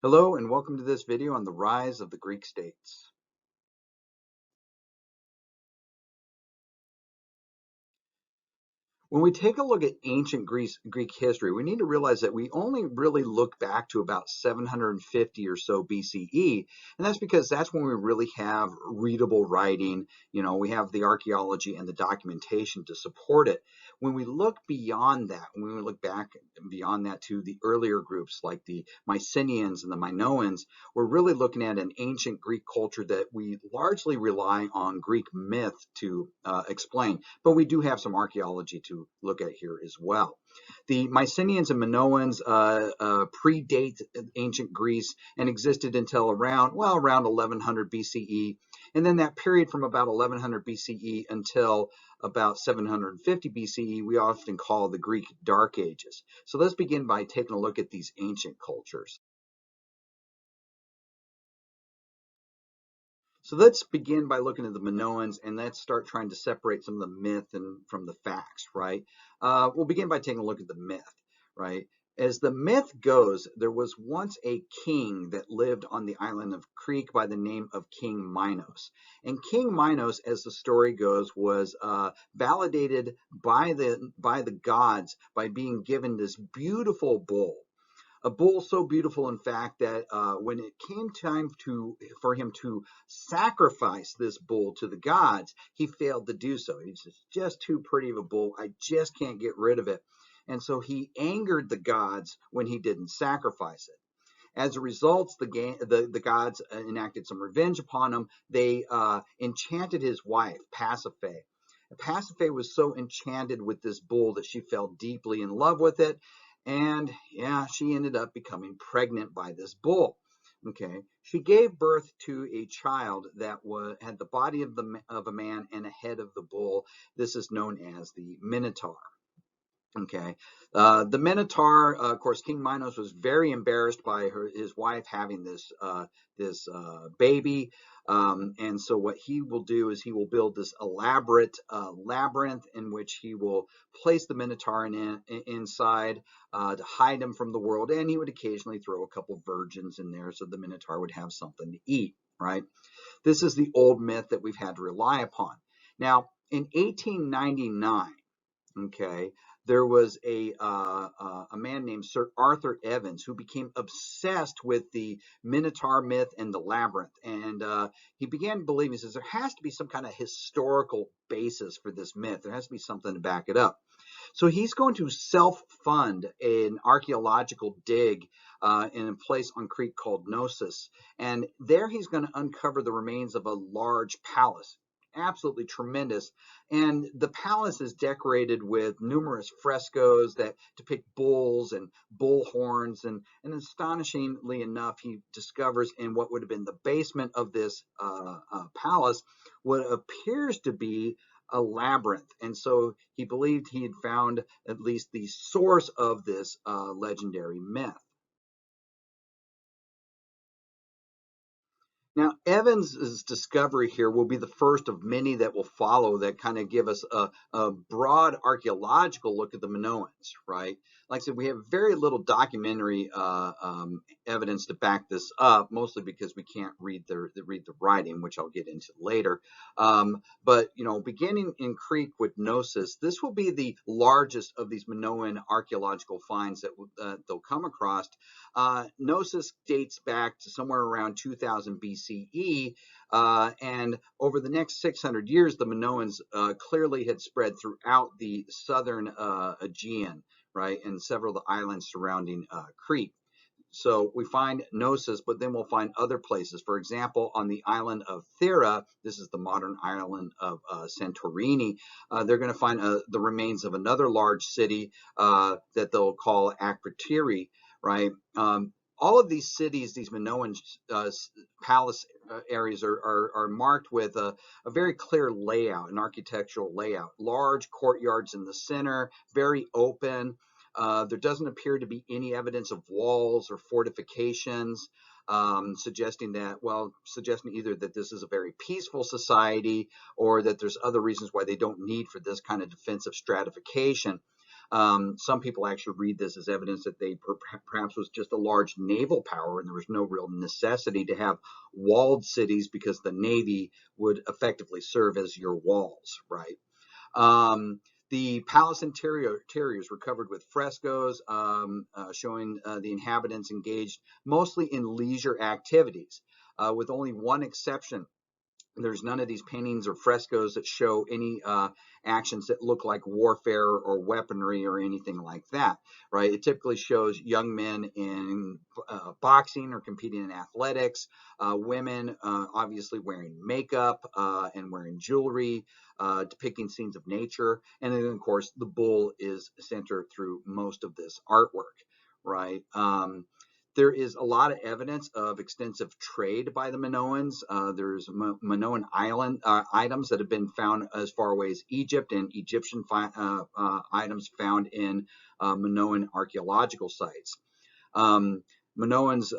Hello and welcome to this video on the rise of the Greek states. When we take a look at ancient Greek history, we need to realize that we only really look back to about 750 or so BCE, and that's because that's when we really have readable writing. We have the archaeology and the documentation to support it. When we look beyond that, when we look back beyond that to the earlier groups like the Mycenaeans and the Minoans, we're really looking at an ancient Greek culture that we largely rely on Greek myth to explain, but we do have some archaeology to look at here as well. The Mycenaeans and Minoans predate ancient Greece and existed until around 1100 BCE. And then that period from about 1100 BCE until about 750 BCE, we often call the Greek Dark Ages. So let's begin by taking a look at these ancient cultures. So let's begin by looking at the Minoans, and let's start trying to separate some of the myth from the facts, right? We'll begin by taking a look at the myth, right? As the myth goes, there was once a king that lived on the island of Crete by the name of King Minos. And King Minos, as the story goes, was validated by the gods by being given this beautiful bull. A bull so beautiful, in fact, that when it came time for him to sacrifice this bull to the gods, he failed to do so. He says, just too pretty of a bull. I just can't get rid of it. And so he angered the gods when he didn't sacrifice it. As a result, the gods enacted some revenge upon him. They enchanted his wife, Pasiphae. Pasiphae was so enchanted with this bull that she fell deeply in love with it. And yeah, she ended up becoming pregnant by this bull. Okay, she gave birth to a child that had the body of a man and a head of the bull. This is known as the Minotaur. Okay, the Minotaur, of course, King Minos was very embarrassed by his wife having this baby, and so what he will do is he will build this elaborate labyrinth in which he will place the Minotaur inside to hide him from the world, and he would occasionally throw a couple virgins in there so the Minotaur would have something to eat. Right? This is the old myth that we've had to rely upon. Now, in 1899, okay, there was a man named Sir Arthur Evans who became obsessed with the Minotaur myth and the labyrinth, and he began believing, he says, there has to be some kind of historical basis for this myth. There has to be something to back it up. So he's going to self-fund an archaeological dig in a place on Crete called Knossos, and there he's going to uncover the remains of a large palace. Absolutely tremendous. And the palace is decorated with numerous frescoes that depict bulls and bull horns. And astonishingly enough, he discovers in what would have been the basement of this palace what appears to be a labyrinth. And so he believed he had found at least the source of this legendary myth. Now, Evans's discovery here will be the first of many that will follow that kind of give us a broad archaeological look at the Minoans, right? Like I said, we have very little documentary evidence to back this up, mostly because we can't read the writing, which I'll get into later. But, beginning in Crete with Knossos, this will be the largest of these Minoan archaeological finds that they'll come across. Knossos dates back to somewhere around 2000 BCE, and over the next 600 years, the Minoans clearly had spread throughout the southern Aegean, right, and several of the islands surrounding Crete. So we find Knossos, but then we'll find other places. For example, on the island of Thera, this is the modern island of Santorini, they're going to find the remains of another large city that they'll call Akrotiri, right? All of these cities, these Minoan palace areas are marked with a very clear layout, an architectural layout. Large courtyards in the center, very open. There doesn't appear to be any evidence of walls or fortifications, suggesting either that this is a very peaceful society or that there's other reasons why they don't need for this kind of defensive stratification. Some people actually read this as evidence that they perhaps was just a large naval power and there was no real necessity to have walled cities because the navy would effectively serve as your walls, right? The palace interiors were covered with frescoes showing the inhabitants engaged mostly in leisure activities, with only one exception. There's none of these paintings or frescoes that show any actions that look like warfare or weaponry or anything like that, right? It typically shows young men in boxing or competing in athletics, women obviously wearing makeup and wearing jewelry, depicting scenes of nature. And then, of course, the bull is centered through most of this artwork, right? There is a lot of evidence of extensive trade by the Minoans. There's Minoan island items that have been found as far away as Egypt, and Egyptian items found in Minoan archaeological sites. Minoans,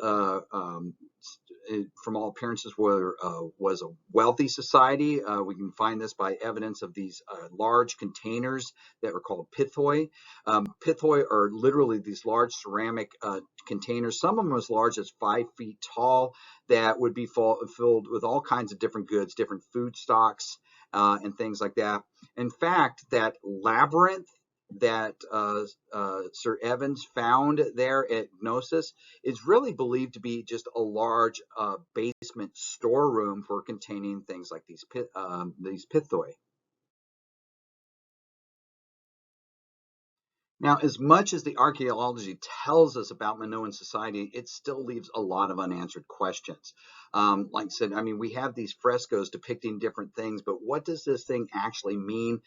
from all appearances, was a wealthy society. We can find this by evidence of these large containers that were called pithoi. Pithoi are literally these large ceramic containers, some of them as large as 5 feet tall, that would be filled with all kinds of different goods, different food stocks, and things like that. In fact, that labyrinth that Sir Evans found there at Gnosis is really believed to be just a large basement storeroom for containing things like these pithoi. Now, as much as the archaeology tells us about Minoan society, it still leaves a lot of unanswered questions. Like I said, I mean, we have these frescoes depicting different things, but what does this thing actually mean?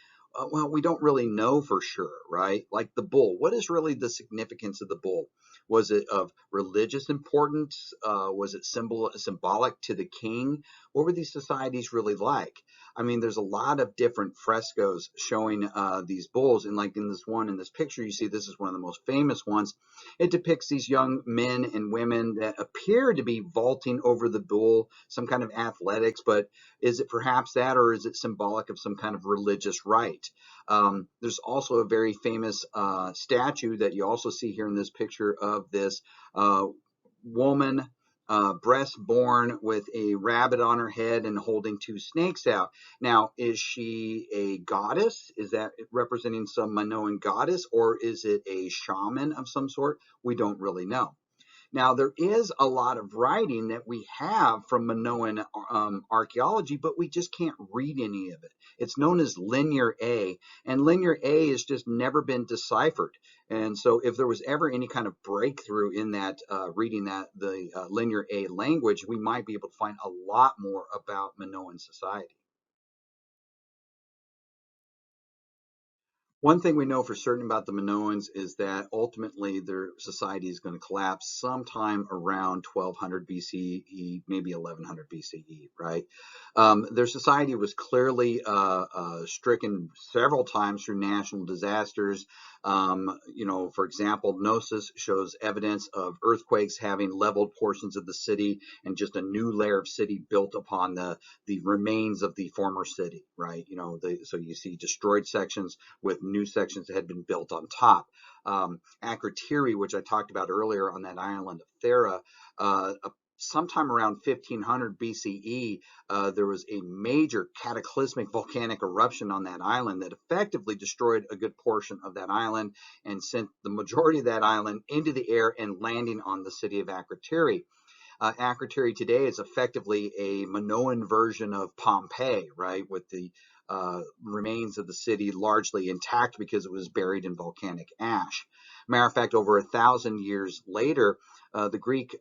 Well, we don't really know for sure, right? Like the bull, what is really the significance of the bull? Was it of religious importance? Was it symbolic to the king? What were these societies really like? I mean, there's a lot of different frescoes showing these bulls. And like in this picture, you see this is one of the most famous ones. It depicts these young men and women that appear to be vaulting over the bull, some kind of athletics, but is it perhaps that, or is it symbolic of some kind of religious rite? There's also a very famous statue that you also see here in this picture of this woman, breast-born with a rabbit on her head and holding 2 snakes out. Now, is she a goddess? Is that representing some Minoan goddess, or is it a shaman of some sort? We don't really know. Now, there is a lot of writing that we have from Minoan archaeology, but we just can't read any of it. It's known as Linear A, and Linear A has just never been deciphered. And so if there was ever any kind of breakthrough in that reading the Linear A language, we might be able to find a lot more about Minoan society. One thing we know for certain about the Minoans is that ultimately their society is going to collapse sometime around 1200 BCE, maybe 1100 BCE, right? Their society was clearly stricken several times through national disasters. For example, Gnosis shows evidence of earthquakes having leveled portions of the city and just a new layer of city built upon the remains of the former city, right? So you see destroyed sections with new sections that had been built on top. Akrotiri, which I talked about earlier on that island of Thera, sometime around 1500 BCE, there was a major cataclysmic volcanic eruption on that island that effectively destroyed a good portion of that island and sent the majority of that island into the air and landing on the city of Akrotiri. Akrotiri today is effectively a Minoan version of Pompeii, right, with the remains of the city largely intact because it was buried in volcanic ash. Matter of fact, over 1,000 years later, the Greek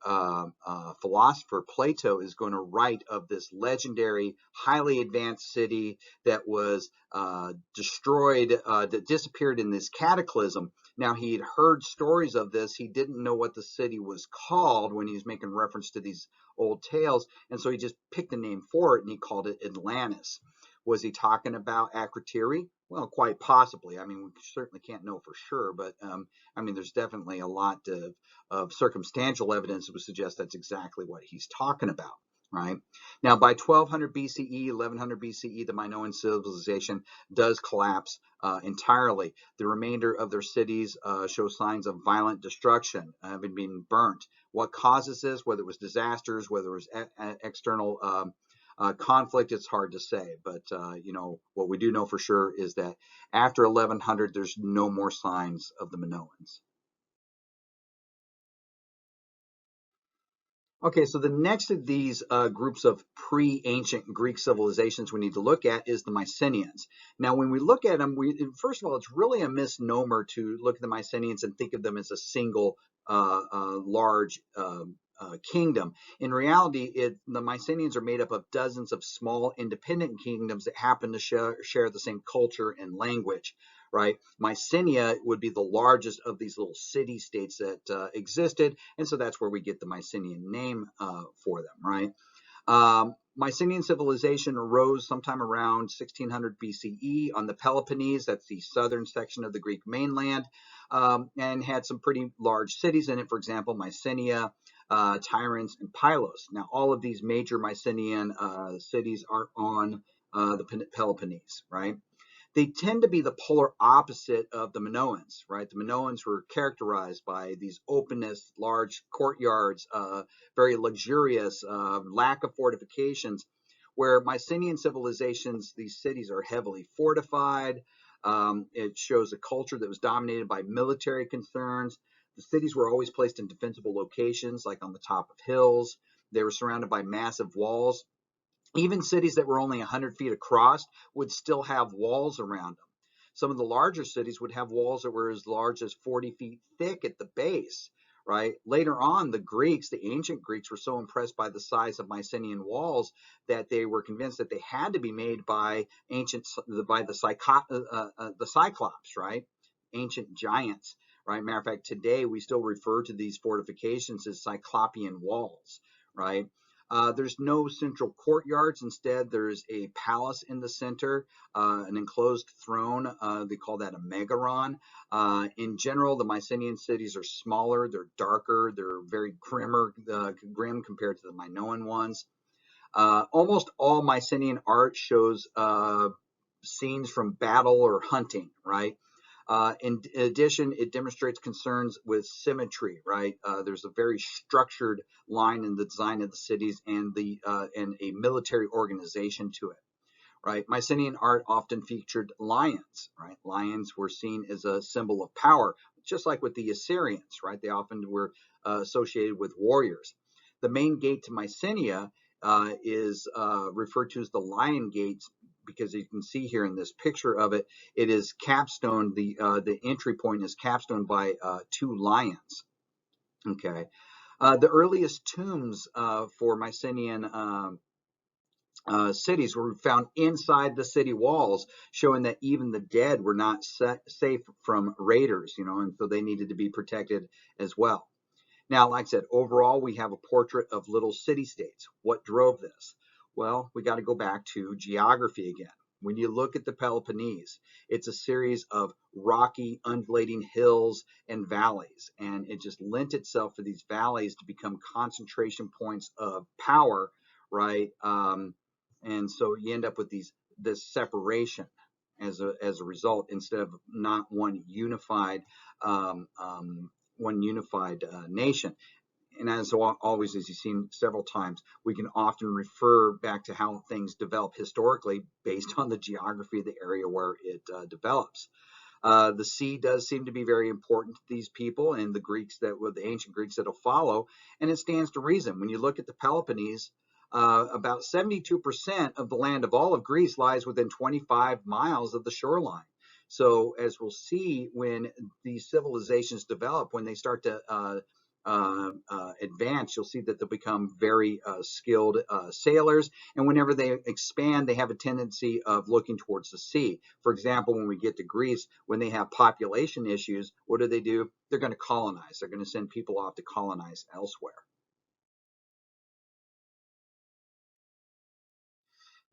philosopher Plato is going to write of this legendary, highly advanced city that was destroyed, that disappeared in this cataclysm. Now, he had heard stories of this. He didn't know what the city was called when he was making reference to these old tales, and so he just picked a name for it, and he called it Atlantis. Was he talking about Akrotiri? Well, quite possibly. I mean, we certainly can't know for sure, but I mean, there's definitely a lot of circumstantial evidence that would suggest that's exactly what he's talking about. right? Now, by 1200 BCE, 1100 BCE, the Minoan civilization does collapse entirely. The remainder of their cities show signs of violent destruction, having been burnt. What causes this, whether it was disasters, whether it was external conflict, it's hard to say. But, what we do know for sure is that after 1100, there's no more signs of the Minoans. Okay, so the next of these groups of pre-ancient Greek civilizations we need to look at is the Mycenaeans. Now, when we look at them, first of all, it's really a misnomer to look at the Mycenaeans and think of them as a single large kingdom. In reality, the Mycenaeans are made up of dozens of small independent kingdoms that happen to share the same culture and language. Right, Mycenae would be the largest of these little city-states that existed, and so that's where we get the Mycenaean name for them, right? Mycenaean civilization arose sometime around 1600 BCE on the Peloponnese, that's the southern section of the Greek mainland, and had some pretty large cities in it, for example, Mycenae, Tyrants, and Pylos. Now, all of these major Mycenaean cities are on the Peloponnese, right? They tend to be the polar opposite of the Minoans, right? The Minoans were characterized by these openness, large courtyards, very luxurious, lack of fortifications, where Mycenaean civilizations, these cities are heavily fortified. It shows a culture that was dominated by military concerns. The cities were always placed in defensible locations, like on the top of hills. They were surrounded by massive walls. Even cities that were only 100 feet across would still have walls around them. Some of the larger cities would have walls that were as large as 40 feet thick at the base, right? Later on, the Greeks, the ancient Greeks, were so impressed by the size of Mycenaean walls that they were convinced that they had to be made by the Cyclops, right? Ancient giants, right? Matter of fact, today we still refer to these fortifications as Cyclopean walls, right? There's no central courtyards. Instead, there's a palace in the center, an enclosed throne. They call that a megaron. In general, the Mycenaean cities are smaller, they're darker, they're very grim compared to the Minoan ones. Almost all Mycenaean art shows scenes from battle or hunting, right? In addition, it demonstrates concerns with symmetry, right? There's a very structured line in the design of the cities and a military organization to it, right? Mycenaean art often featured lions, right? Lions were seen as a symbol of power, just like with the Assyrians, right? They often were associated with warriors. The main gate to Mycenae is referred to as the Lion Gate because you can see here in this picture of it, it is capstone. The entry point is capstone by two lions. Okay, the earliest tombs for Mycenaean cities were found inside the city walls, showing that even the dead were not safe from raiders, and so they needed to be protected as well. Now, like I said, overall, we have a portrait of little city-states. What drove this? Well, we got to go back to geography again. When you look at the Peloponnese, it's a series of rocky, undulating hills and valleys, and it just lent itself for these valleys to become concentration points of power, right? And so you end up with this separation as a result, instead of not one unified nation. And as always, as you've seen several times, we can often refer back to how things develop historically based on the geography of the area where it develops. The sea does seem to be very important to these people and the ancient Greeks that'll follow, and it stands to reason. When you look at the Peloponnese, about 72% of the land of all of Greece lies within 25 miles of the shoreline. So as we'll see, when these civilizations develop, when they start to advance, you'll see that they'll become very skilled sailors. And whenever they expand, they have a tendency of looking towards the sea. For example, when we get to Greece, when they have population issues, what do? They're going to colonize. They're going to send people off to colonize elsewhere.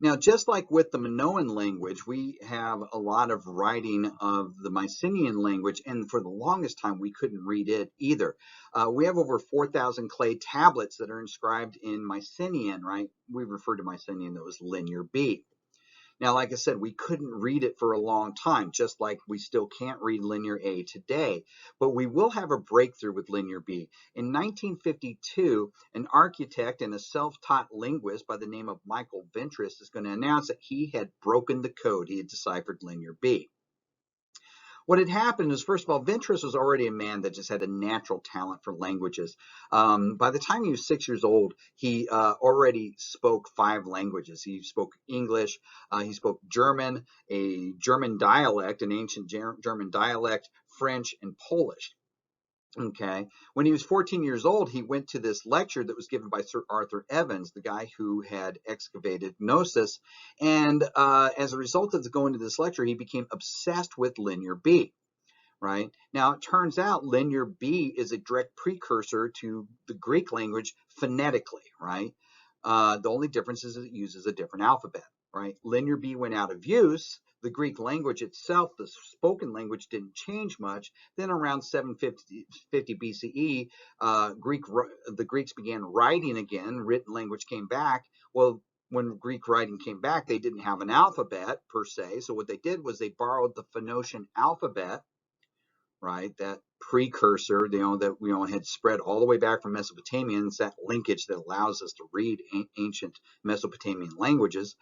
Now, just like with the Minoan language, we have a lot of writing of the Mycenaean language, and for the longest time, we couldn't read it either. We have over 4,000 clay tablets that are inscribed in Mycenaean, right? We refer to Mycenaean as Linear B. Now, like I said, we couldn't read it for a long time, just like we still can't read Linear A today. But we will have a breakthrough with Linear B. In 1952, an architect and a self-taught linguist by the name of Michael Ventris is going to announce that he had broken the code. He had deciphered Linear B. What had happened is, first of all, Ventris was already a man that just had a natural talent for languages. By the time he was 6 years old, he already spoke 5 languages. He spoke English, he spoke German, a German dialect, an ancient German dialect, French, and Polish. Okay. When he was 14 years old, he went to this lecture that was given by Sir Arthur Evans, the guy who had excavated Gnosis. And as a result of going to this lecture, he became obsessed with Linear B. Right? Now, it turns out Linear B is a direct precursor to the Greek language phonetically, right? The only difference is it uses a different alphabet, right? Linear B went out of use. The Greek language itself, the spoken language, didn't change much. Then around 750 BCE, the Greeks began writing again. Written language came back. Well, when Greek writing came back, they didn't have an alphabet per se. So what they did was they borrowed the Phoenician alphabet, right? That precursor, that had spread all the way back from Mesopotamia, and it's that linkage that allows us to read ancient Mesopotamian languages.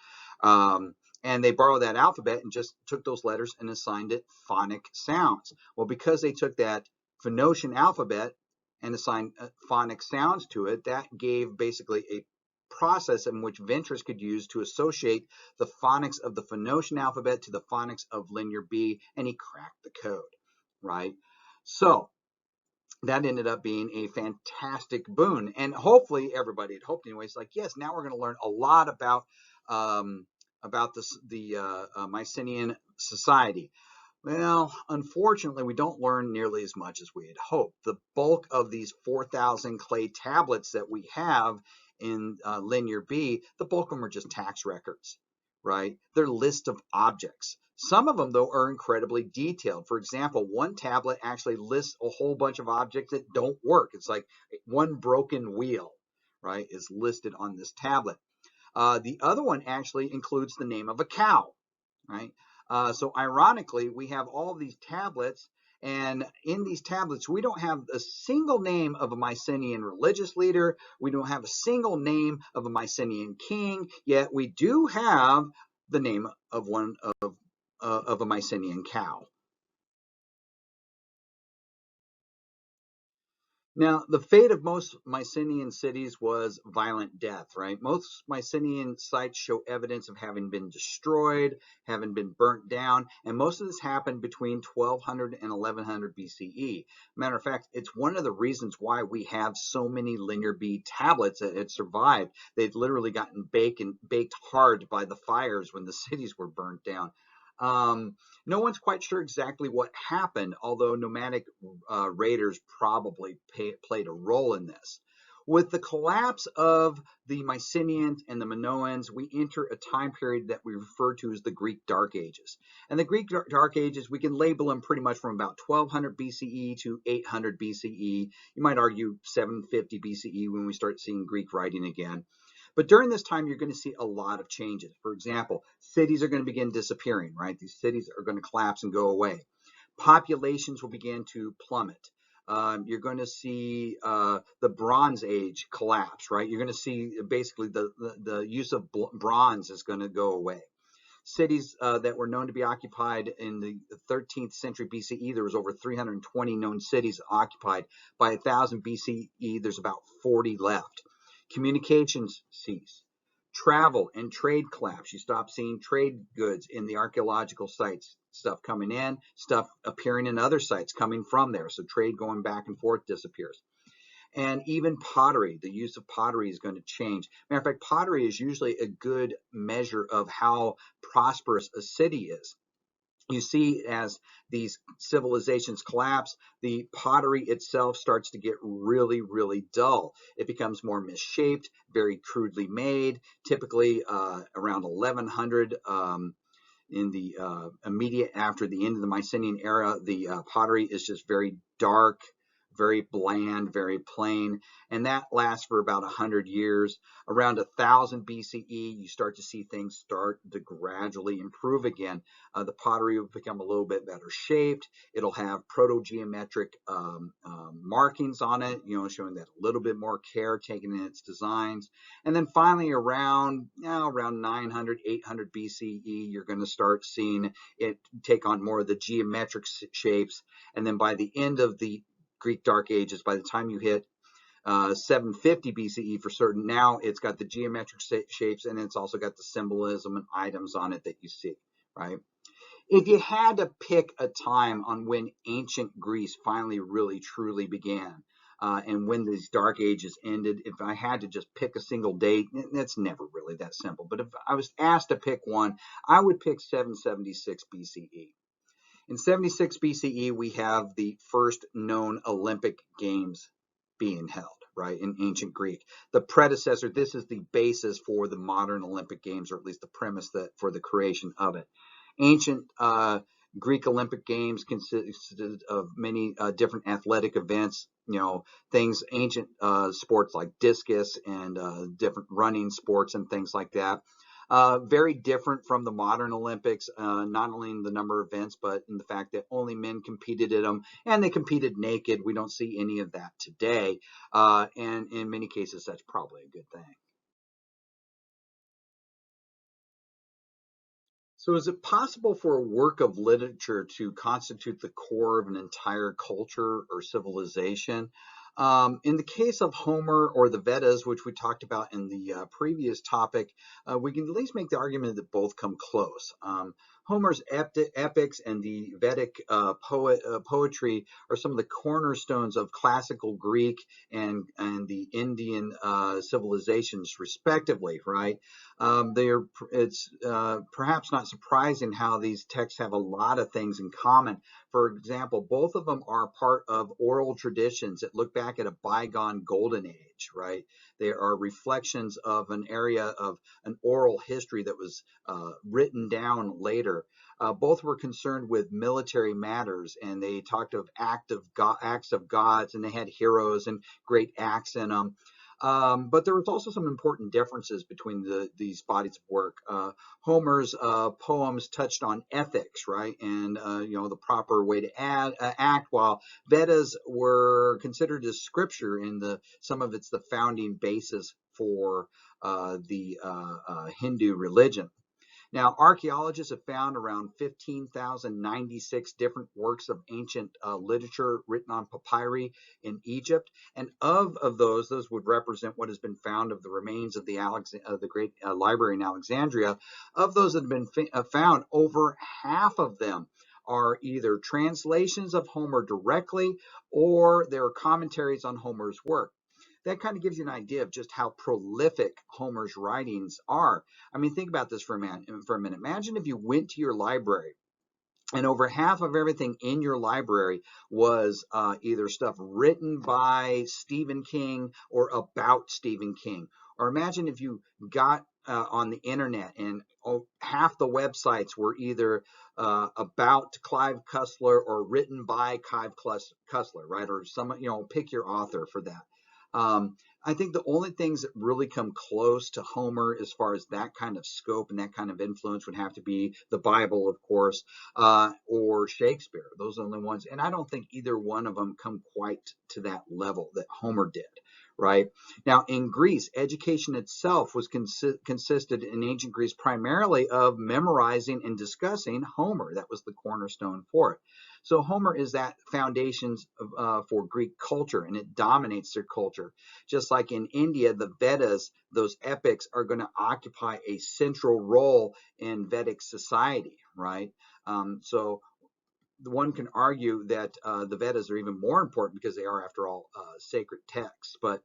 And they borrowed that alphabet and just took those letters and assigned it phonic sounds. Well, because they took that Phoenician alphabet and assigned phonic sounds to it, that gave basically a process in which Ventris could use to associate the phonics of the Phoenician alphabet to the phonics of Linear B, and he cracked the code. Right? So that ended up being a fantastic boon. And hopefully everybody had hoped anyways, like, yes, now we're going to learn a lot about the Mycenaean society. Well, unfortunately, we don't learn nearly as much as we had hoped. The bulk of these 4,000 clay tablets that we have in Linear B, the bulk of them are just tax records, right? They're lists of objects. Some of them, though, are incredibly detailed. For example, one tablet actually lists a whole bunch of objects that don't work. It's like one broken wheel, right, is listed on this tablet. The other one actually includes the name of a cow, right? So ironically, we have all these tablets, and in these tablets, we don't have a single name of a Mycenaean religious leader. We don't have a single name of a Mycenaean king, yet we do have the name of one of a Mycenaean cow. Now, the fate of most Mycenaean cities was violent death, right? Most Mycenaean sites show evidence of having been destroyed, having been burnt down, and most of this happened between 1200 and 1100 BCE. Matter of fact, it's one of the reasons why we have so many Linear B tablets that had survived. They'd literally gotten baked hard by the fires when the cities were burnt down. No one's quite sure exactly what happened, although nomadic raiders probably played a role in this. With the collapse of the Mycenaeans and the Minoans, we enter a time period that we refer to as the Greek Dark Ages. And the Greek Dark Ages, we can label them pretty much from about 1200 BCE to 800 BCE. You might argue 750 BCE when we start seeing Greek writing again. But during this time, you're going to see a lot of changes. For example, cities are going to begin disappearing, right? These cities are going to collapse and go away. Populations will begin to plummet. You're going to see the Bronze Age collapse, right? You're going to see basically the use of bronze is going to go away. Cities that were known to be occupied in the 13th century BCE, there was over 320 known cities occupied. By 1000 BCE, there's about 40 left. Communications cease. Travel and trade collapse. You stop seeing trade goods in the archaeological sites. Stuff coming in, stuff appearing in other sites coming from there. So trade going back and forth disappears. And even pottery, the use of pottery is going to change. Matter of fact, pottery is usually a good measure of how prosperous a city is. You see, as these civilizations collapse, the pottery itself starts to get really, really dull. It becomes more misshaped, very crudely made, typically around 1100. In the immediate after the end of the Mycenaean era, the pottery is just very dark, very bland, very plain, and that lasts for about 100 years. Around 1000 BCE, you start to see things start to gradually improve again. The pottery will become a little bit better shaped. It'll have proto-geometric markings on it, showing that a little bit more care taken in its designs. And then finally, around 900, 800 BCE, you're going to start seeing it take on more of the geometric shapes. And then by the end of the Greek Dark Ages, by the time you hit 750 BCE for certain, now it's got the geometric shapes, and it's also got the symbolism and items on it that you see, right? If you had to pick a time on when ancient Greece finally really truly began, and when these dark ages ended, if I had to just pick a single date, that's never really that simple. But if I was asked to pick one, I would pick 776 BCE. In 76 BCE, we have the first known Olympic Games being held, right, in ancient Greek. The predecessor, this is the basis for the modern Olympic Games, or at least the premise for the creation of it. Ancient Greek Olympic Games consisted of many different athletic events, things, ancient sports like discus and different running sports and things like that. Very different from the modern Olympics, not only in the number of events, but in the fact that only men competed in them, and they competed naked. We don't see any of that today, and in many cases, that's probably a good thing. So is it possible for a work of literature to constitute the core of an entire culture or civilization? In the case of Homer or the Vedas, which we talked about in the previous topic, we can at least make the argument that both come close. Homer's epics and the Vedic poetry are some of the cornerstones of classical Greek and the Indian civilizations, respectively, right? It's perhaps not surprising how these texts have a lot of things in common. For example, both of them are part of oral traditions that look back at a bygone golden age, right? They are reflections of an area of an oral history that was written down later. Both were concerned with military matters, and they talked of acts of gods, and they had heroes and great acts in them. But there was also some important differences between these bodies of work. Homer's poems touched on ethics, right, and the proper way to act, while Vedas were considered as scripture in some of it's the founding basis for the Hindu religion. Now, archaeologists have found around 15,096 different works of ancient literature written on papyri in Egypt, and of those would represent what has been found of the remains of the great library in Alexandria. Of those that have been found, over half of them are either translations of Homer directly, or they're commentaries on Homer's work. That kind of gives you an idea of just how prolific Homer's writings are. I mean, think about this for a minute. Imagine if you went to your library and over half of everything in your library was either stuff written by Stephen King or about Stephen King. Or imagine if you got on the internet and half the websites were either about Clive Cussler or written by Clive Cussler, right? Or pick your author for that. I think the only things that really come close to Homer as far as that kind of scope and that kind of influence would have to be the Bible, of course, or Shakespeare. Those are the only ones. And I don't think either one of them come quite to that level that Homer did. Right now, in Greece, education itself was consisted in ancient Greece primarily of memorizing and discussing Homer. That was the cornerstone for it. So Homer is that foundation for Greek culture, and it dominates their culture. Just like in India, the Vedas, those epics, are going to occupy a central role in Vedic society, right? So one can argue that the Vedas are even more important because they are, after all, sacred texts. But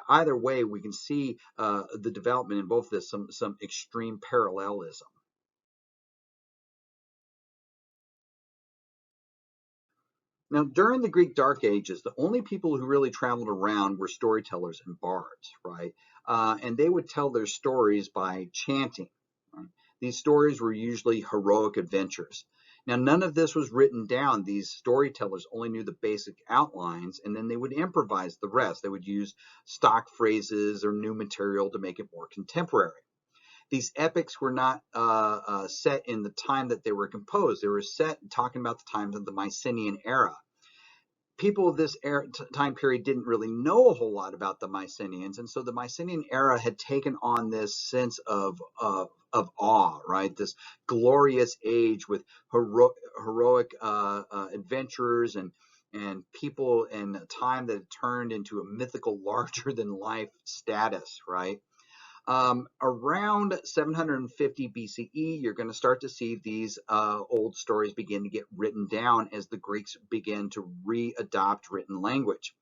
either way, we can see the development in both this, some extreme parallelism. Now, during the Greek Dark Ages, the only people who really traveled around were storytellers and bards, right? And they would tell their stories by chanting. Right? These stories were usually heroic adventures. Now, none of this was written down. These storytellers only knew the basic outlines, and then they would improvise the rest. They would use stock phrases or new material to make it more contemporary. These epics were not set in the time that they were composed. They were set talking about the times of the Mycenaean era. People of this time period didn't really know a whole lot about the Mycenaeans, and so the Mycenaean era had taken on this sense of awe, right? This glorious age with heroic adventurers and people in a time that had turned into a mythical, larger than life status, right? Around 750 BCE, you're going to start to see these old stories begin to get written down as the Greeks begin to readopt written language.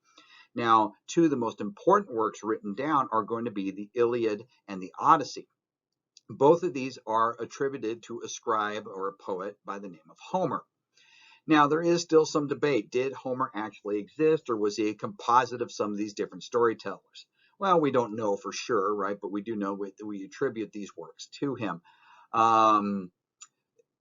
Now, two of the most important works written down are going to be the Iliad and the Odyssey. Both of these are attributed to a scribe or a poet by the name of Homer. Now, there is still some debate. Did Homer actually exist, or was he a composite of some of these different storytellers? Well, we don't know for sure, right? But we do know we attribute these works to him.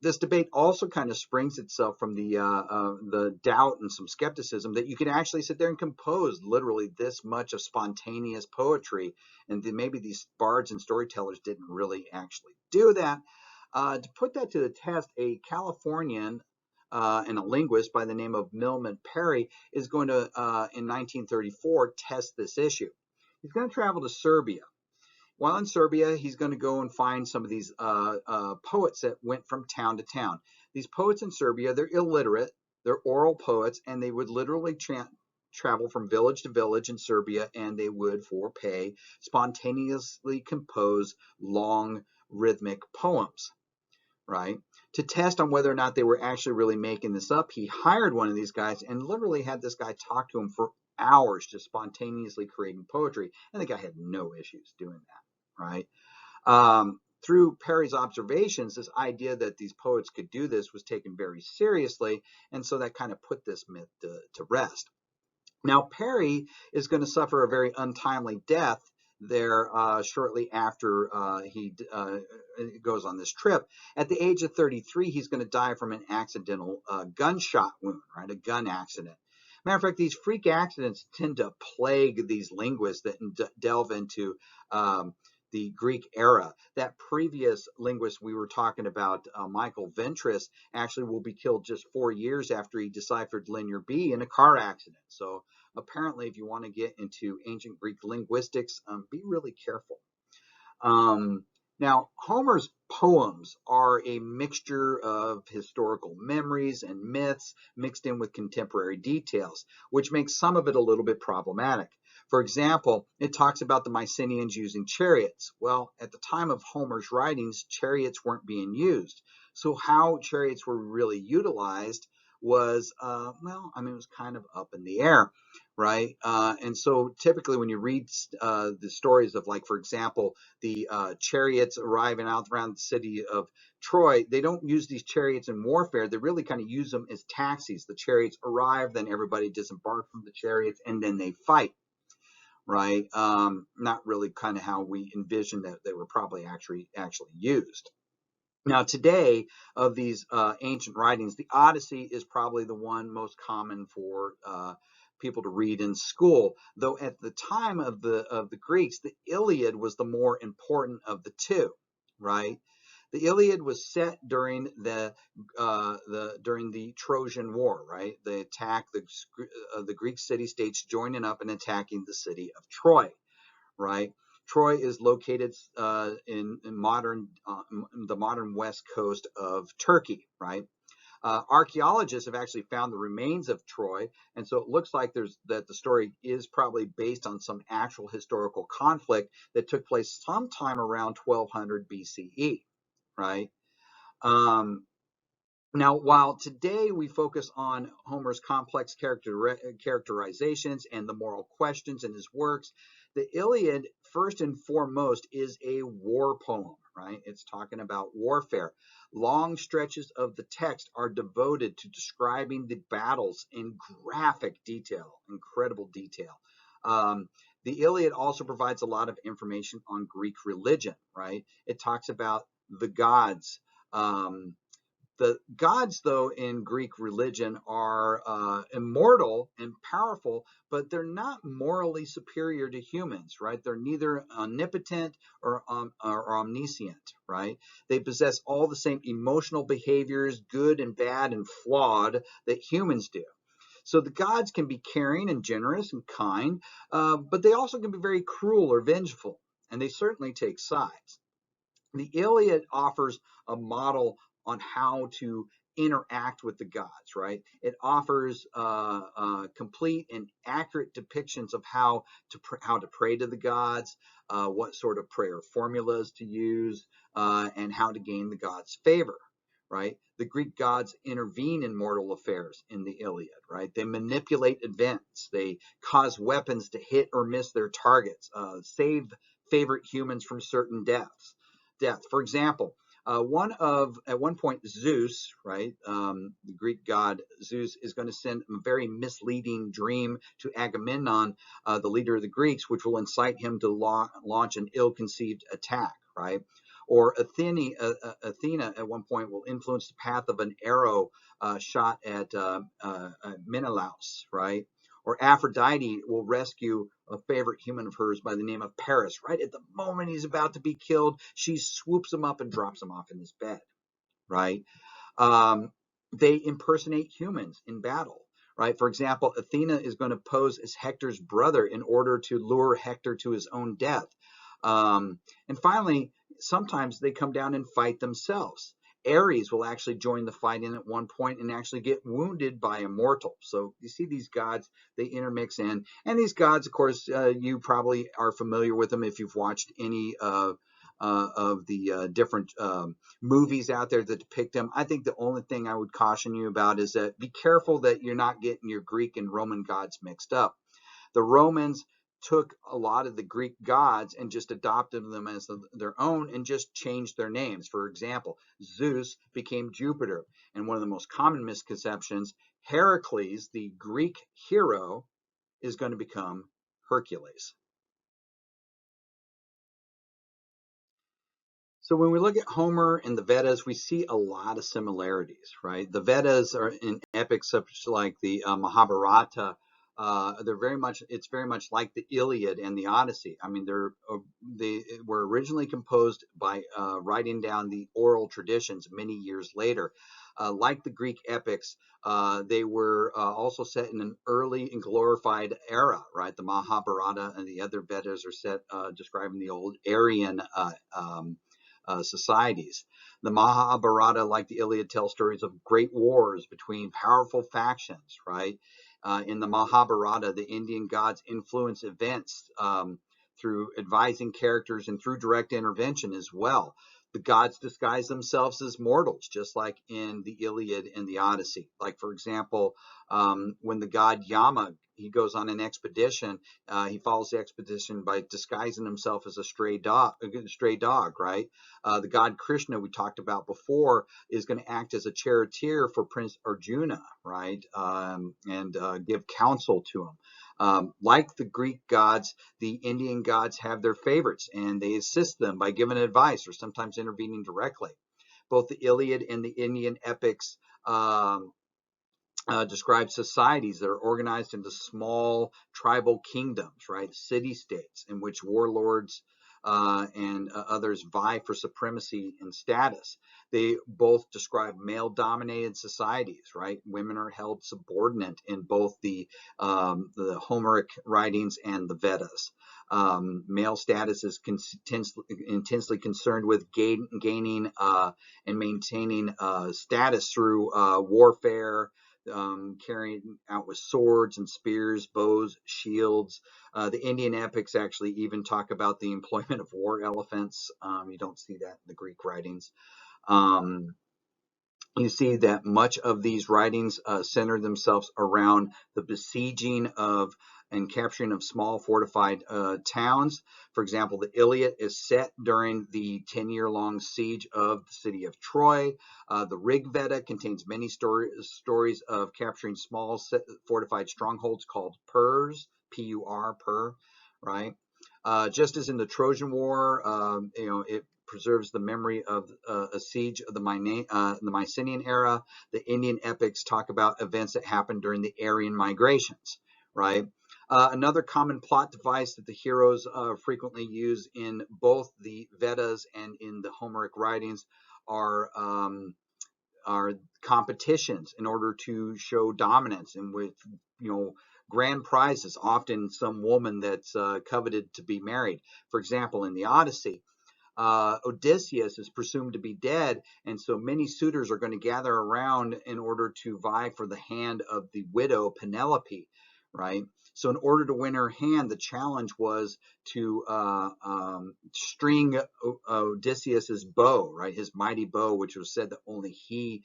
This debate also kind of springs itself from the doubt and some skepticism that you could actually sit there and compose literally this much of spontaneous poetry, and maybe these bards and storytellers didn't really actually do that. To put that to the test, a Californian and a linguist by the name of Milman Parry is going to, in 1934, test this issue. He's going to travel to Serbia. While in Serbia, he's going to go and find some of these poets that went from town to town. These poets in Serbia, they're illiterate, they're oral poets, and they would literally travel from village to village in Serbia, and they would, for pay, spontaneously compose long rhythmic poems, right? To test on whether or not they were actually really making this up, he hired one of these guys and literally had this guy talk to him for hours, just spontaneously creating poetry. And the guy had no issues doing that, right? Through Parry's observations, this idea that these poets could do this was taken very seriously, and so that kind of put this myth to rest. Now, Parry is going to suffer a very untimely death there shortly after he goes on this trip. At the age of 33, he's going to die from an accidental gunshot wound, right? A gun accident. Matter of fact, these freak accidents tend to plague these linguists that delve into the Greek era. That previous linguist we were talking about, Michael Ventris, actually will be killed just 4 years after he deciphered Linear B in a car accident. So apparently, if you want to get into ancient Greek linguistics, be really careful. Now, Homer's poems are a mixture of historical memories and myths mixed in with contemporary details, which makes some of it a little bit problematic. For example, it talks about the Mycenaeans using chariots. Well, at the time of Homer's writings, chariots weren't being used. So how chariots were really utilized was, well, I mean, it was kind of up in the air, right? And so typically when you read the stories of, like, for example, the chariots arriving out around the city of Troy, they don't use these chariots in warfare. They really kind of use them as taxis. The chariots arrive, then everybody disembarks from the chariots, and then they fight, right? Not really kind of how we envision that they were probably actually used. Now, today, of these ancient writings, the Odyssey is probably the one most common for people to read in school. Though at the time of the Greeks, the Iliad was the more important of the two, right? The Iliad was set during during the Trojan War, right? They attacked the Greek city-states, joining up and attacking the city of Troy, right? Troy is located in the modern west coast of Turkey, right? Archaeologists have actually found the remains of Troy, and so it looks like that the story is probably based on some actual historical conflict that took place sometime around 1200 BCE, right? Um, Now, while today we focus on Homer's complex characterizations and the moral questions in his works, the Iliad, first and foremost, is a war poem, right? It's talking about warfare. Long stretches of the text are devoted to describing the battles in graphic detail, incredible detail. Um, the Iliad also provides a lot of information on Greek religion, right? It talks about the gods. The gods, though, in Greek religion are immortal and powerful, but they're not morally superior to humans, right? They're neither omnipotent or omniscient, right? They possess all the same emotional behaviors, good and bad and flawed, that humans do. So the gods can be caring and generous and kind, but they also can be very cruel or vengeful, and they certainly take sides. The Iliad offers a model on how to interact with the gods, right? It offers complete and accurate depictions of how to pray to the gods, what sort of prayer formulas to use, and how to gain the gods' favor, right? The Greek gods intervene in mortal affairs in the Iliad, right? They manipulate events, they cause weapons to hit or miss their targets, save favorite humans from certain death. For example, at one point Zeus, right, the Greek god Zeus, is going to send a very misleading dream to Agamemnon, the leader of the Greeks, which will incite him to launch an ill-conceived attack, right? Or Athena at one point will influence the path of an arrow shot at Menelaus, right? Or Aphrodite will rescue a favorite human of hers by the name of Paris. Right at the moment he's about to be killed, she swoops him up and drops him off in his bed. Right? Um, they impersonate humans in battle. Right? For example, Athena is going to pose as Hector's brother in order to lure Hector to his own death. And finally, sometimes they come down and fight themselves. Ares will actually join the fight in at one point and actually get wounded by a mortal. So you see these gods, they intermix in. And these gods, of course, you probably are familiar with them if you've watched any of the different movies out there that depict them. I think the only thing I would caution you about is that be careful that you're not getting your Greek and Roman gods mixed up. The Romans took a lot of the Greek gods and just adopted them as their own and just changed their names. For example, Zeus became Jupiter. And one of the most common misconceptions, Heracles, the Greek hero, is going to become Hercules. So when we look at Homer and the Vedas, we see a lot of similarities, right? The Vedas are in epics such like the Mahabharata. It's very much like the Iliad and the Odyssey. I mean, they were originally composed by writing down the oral traditions many years later. Like the Greek epics, they were also set in an early and glorified era, right? The Mahabharata and the other Vedas are set describing the old Aryan societies. The Mahabharata, like the Iliad, tells stories of great wars between powerful factions, right? In the Mahabharata, the Indian gods influence events through advising characters and through direct intervention as well. The gods disguise themselves as mortals, just like in the Iliad and the Odyssey. Like, for example, when the god Yama, he goes on an expedition, he follows the expedition by disguising himself as a stray dog, right? The god Krishna, we talked about before, is going to act as a charioteer for Prince Arjuna, right? And give counsel to him. Like the Greek gods, the Indian gods have their favorites, and they assist them by giving advice or sometimes intervening directly. Both the Iliad and the Indian epics describe societies that are organized into small tribal kingdoms, right? City-states in which warlords and others vie for supremacy and status. They both describe male-dominated societies, right? Women are held subordinate in both the Homeric writings and the Vedas. Male status is intensely concerned with gaining and maintaining status through warfare, carrying out with swords and spears, bows, shields. The Indian epics actually even talk about the employment of war elephants. You don't see that in the Greek writings. Um, You see that much of these writings center themselves around the besieging of and capturing of small fortified towns. For example, the Iliad is set during the 10-year-long siege of the city of Troy. The Rig Veda contains many stories of capturing small fortified strongholds called purs, P-U-R, pur, right? Just as in the Trojan War, it preserves the memory of a siege of the Mycenaean era. The Indian epics talk about events that happened during the Aryan migrations, right? Another common plot device that the heroes frequently use in both the Vedas and in the Homeric writings are are competitions in order to show dominance, and with grand prizes, often some woman that's coveted to be married. For example, in the Odyssey, Odysseus is presumed to be dead, and so many suitors are going to gather around in order to vie for the hand of the widow Penelope, right? So in order to win her hand, the challenge was to string Odysseus's bow, right? His mighty bow, which was said that only he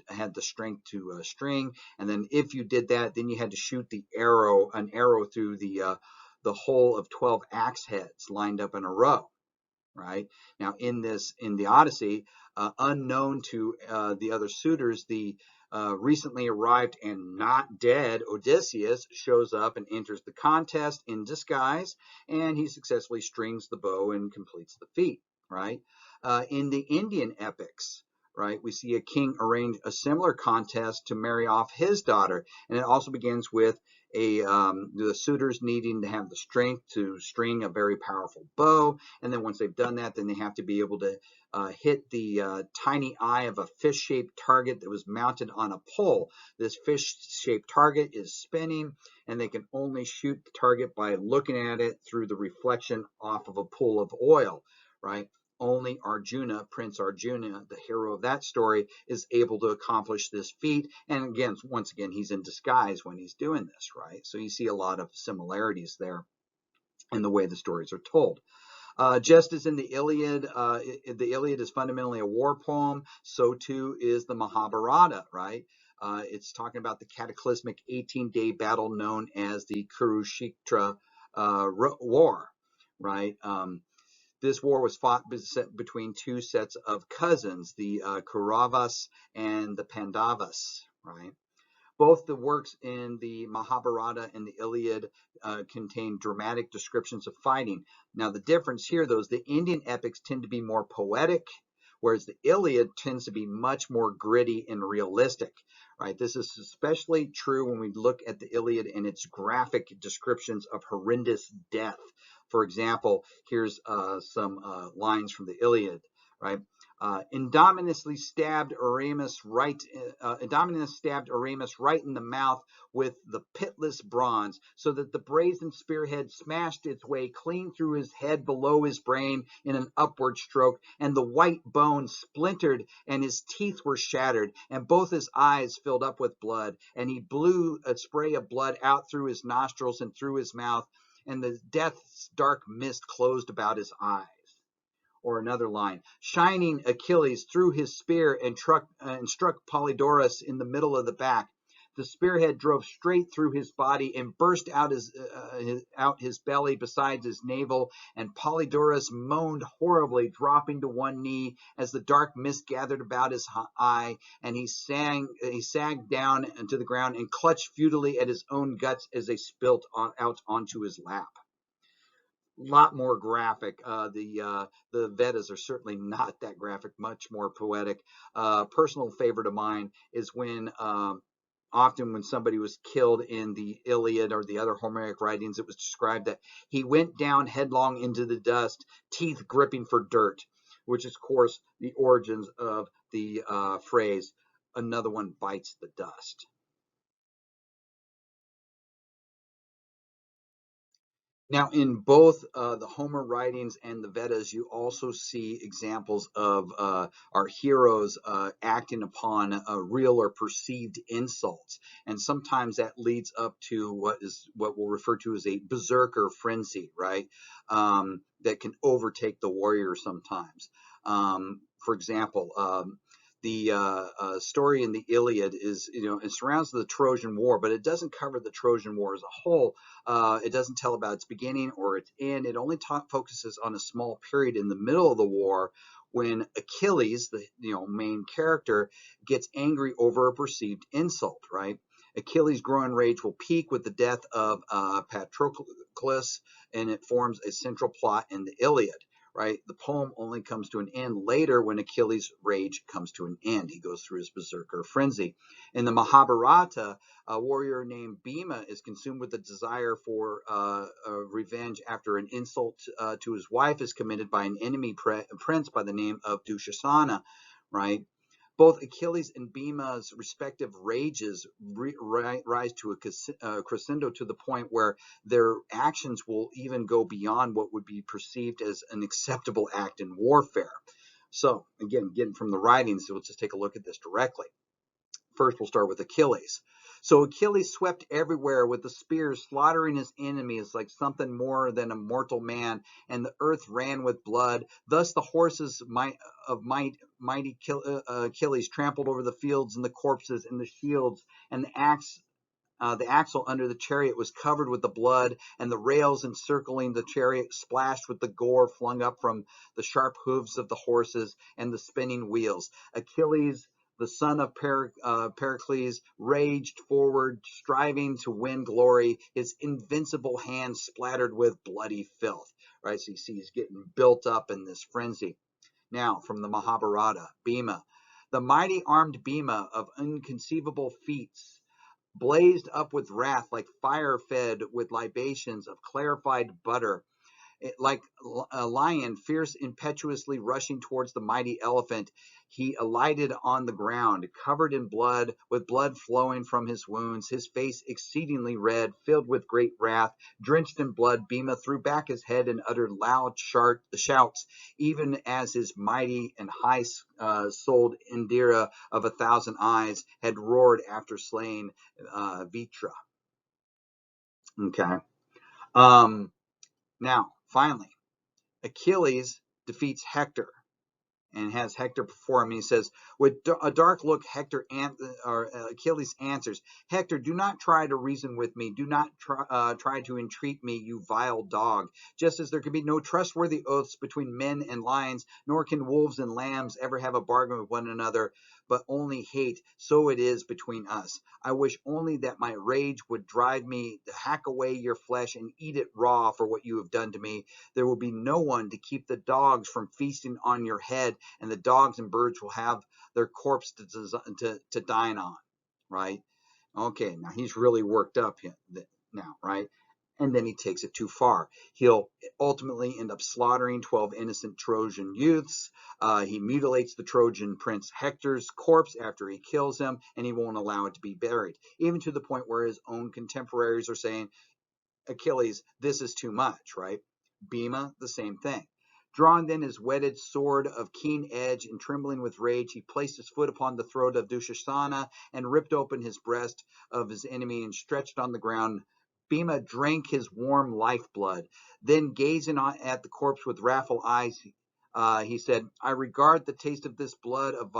had the strength to string. And then if you did that, then you had to shoot an arrow through the whole of 12 axe heads lined up in a row. Right now, in the Odyssey, unknown to the other suitors, the recently arrived and not dead Odysseus shows up and enters the contest in disguise, and he successfully strings the bow and completes the feat. Right, in the Indian epics, right, we see a king arrange a similar contest to marry off his daughter, and it also begins with the suitors needing to have the strength to string a very powerful bow, and then once they've done that, then they have to be able to hit the tiny eye of a fish-shaped target that was mounted on a pole. This fish-shaped target is spinning, and they can only shoot the target by looking at it through the reflection off of a pool of oil, right? Only Arjuna, Prince Arjuna, the hero of that story, is able to accomplish this feat. And again, once again, he's in disguise when he's doing this, right? So you see a lot of similarities there in the way the stories are told. Just as in the Iliad is fundamentally a war poem, so too is the Mahabharata, right? It's talking about the cataclysmic 18-day battle known as the Kurukshetra War, right? This war was fought between two sets of cousins, the Kauravas and the Pandavas, right? Both the works in the Mahabharata and the Iliad contain dramatic descriptions of fighting. Now, the difference here, though, is the Indian epics tend to be more poetic, whereas the Iliad tends to be much more gritty and realistic, right? This is especially true when we look at the Iliad and its graphic descriptions of horrendous death. For example, here's some lines from the Iliad, right? Indomitus stabbed Aramis right in the mouth with the pitless bronze, so that the brazen spearhead smashed its way clean through his head below his brain in an upward stroke, and the white bone splintered, and his teeth were shattered, and both his eyes filled up with blood, and he blew a spray of blood out through his nostrils and through his mouth, and the death's dark mist closed about his eyes. Or another line, shining Achilles threw his spear and struck Polydorus in the middle of the back. The spearhead drove straight through his body and burst out his belly beside his navel, and Polydorus moaned horribly, dropping to one knee as the dark mist gathered about his eye, and he sagged down to the ground and clutched futilely at his own guts as they spilt out onto his lap. Lot more graphic. The Vedas are certainly not that graphic, much more poetic. Personal favorite of mine is when often when somebody was killed in the Iliad or the other Homeric writings, it was described that he went down headlong into the dust, teeth gripping for dirt, which is, of course, the origins of the phrase, another one bites the dust. Now, in both the Homer writings and the Vedas, you also see examples of our heroes acting upon real or perceived insults, and sometimes that leads up to what we'll refer to as a berserker frenzy, right? That can overtake the warrior sometimes. For example, story in the Iliad is, it surrounds the Trojan War, but it doesn't cover the Trojan War as a whole. It doesn't tell about its beginning or its end. It only focuses on a small period in the middle of the war when Achilles, the main character, gets angry over a perceived insult, right? Achilles' growing rage will peak with the death of Patroclus, and it forms a central plot in the Iliad, right? The poem only comes to an end later when Achilles' rage comes to an end. He goes through his berserker frenzy. In the Mahabharata, a warrior named Bhima is consumed with a desire for revenge after an insult to his wife is committed by an enemy prince by the name of Dushasana, right? Both Achilles and Bhima's respective rages rise to a crescendo to the point where their actions will even go beyond what would be perceived as an acceptable act in warfare. So, again, getting from the writings, so let's just take a look at this directly. First, we'll start with Achilles. So Achilles swept everywhere with the spears, slaughtering his enemies like something more than a mortal man, and the earth ran with blood. Thus the horses of mighty Achilles trampled over the fields and the corpses and the shields, and the axle under the chariot was covered with the blood, and the rails encircling the chariot splashed with the gore flung up from the sharp hooves of the horses and the spinning wheels. Achilles, the son of Pericles, raged forward, striving to win glory, his invincible hands splattered with bloody filth. Right, so you see he's getting built up in this frenzy. Now, from the Mahabharata, Bhima. The mighty armed Bhima of inconceivable feats blazed up with wrath like fire fed with libations of clarified butter. Like a lion, fierce, impetuously rushing towards the mighty elephant, he alighted on the ground, covered in blood, with blood flowing from his wounds, his face exceedingly red, filled with great wrath. Drenched in blood, Bhima threw back his head and uttered loud shouts, even as his mighty and high-souled Indira of 1,000 eyes had roared after slaying Vitra. Okay. Now, finally, Achilles defeats Hector and has Hector perform. And he says, with a dark look, Achilles answers, Hector, do not try to reason with me. Do not try to entreat me, you vile dog. Just as there can be no trustworthy oaths between men and lions, nor can wolves and lambs ever have a bargain with one another, but only hate, so it is between us. I wish only that my rage would drive me to hack away your flesh and eat it raw for what you have done to me. There will be no one to keep the dogs from feasting on your head, and the dogs and birds will have their corpse to dine on, right? Okay, now he's really worked up now, right? And then he takes it too far. He'll ultimately end up slaughtering 12 innocent Trojan youths. He mutilates the Trojan prince Hector's corpse after he kills him, and he won't allow it to be buried, even to the point where his own contemporaries are saying, Achilles, this is too much, right? Bhima, the same thing. Drawing then his whetted sword of keen edge and trembling with rage, he placed his foot upon the throat of Dushasana and ripped open his breast of his enemy and stretched on the ground. Bhima drank his warm lifeblood. Then, gazing at the corpse with wrathful eyes, he said, I regard the taste of this blood of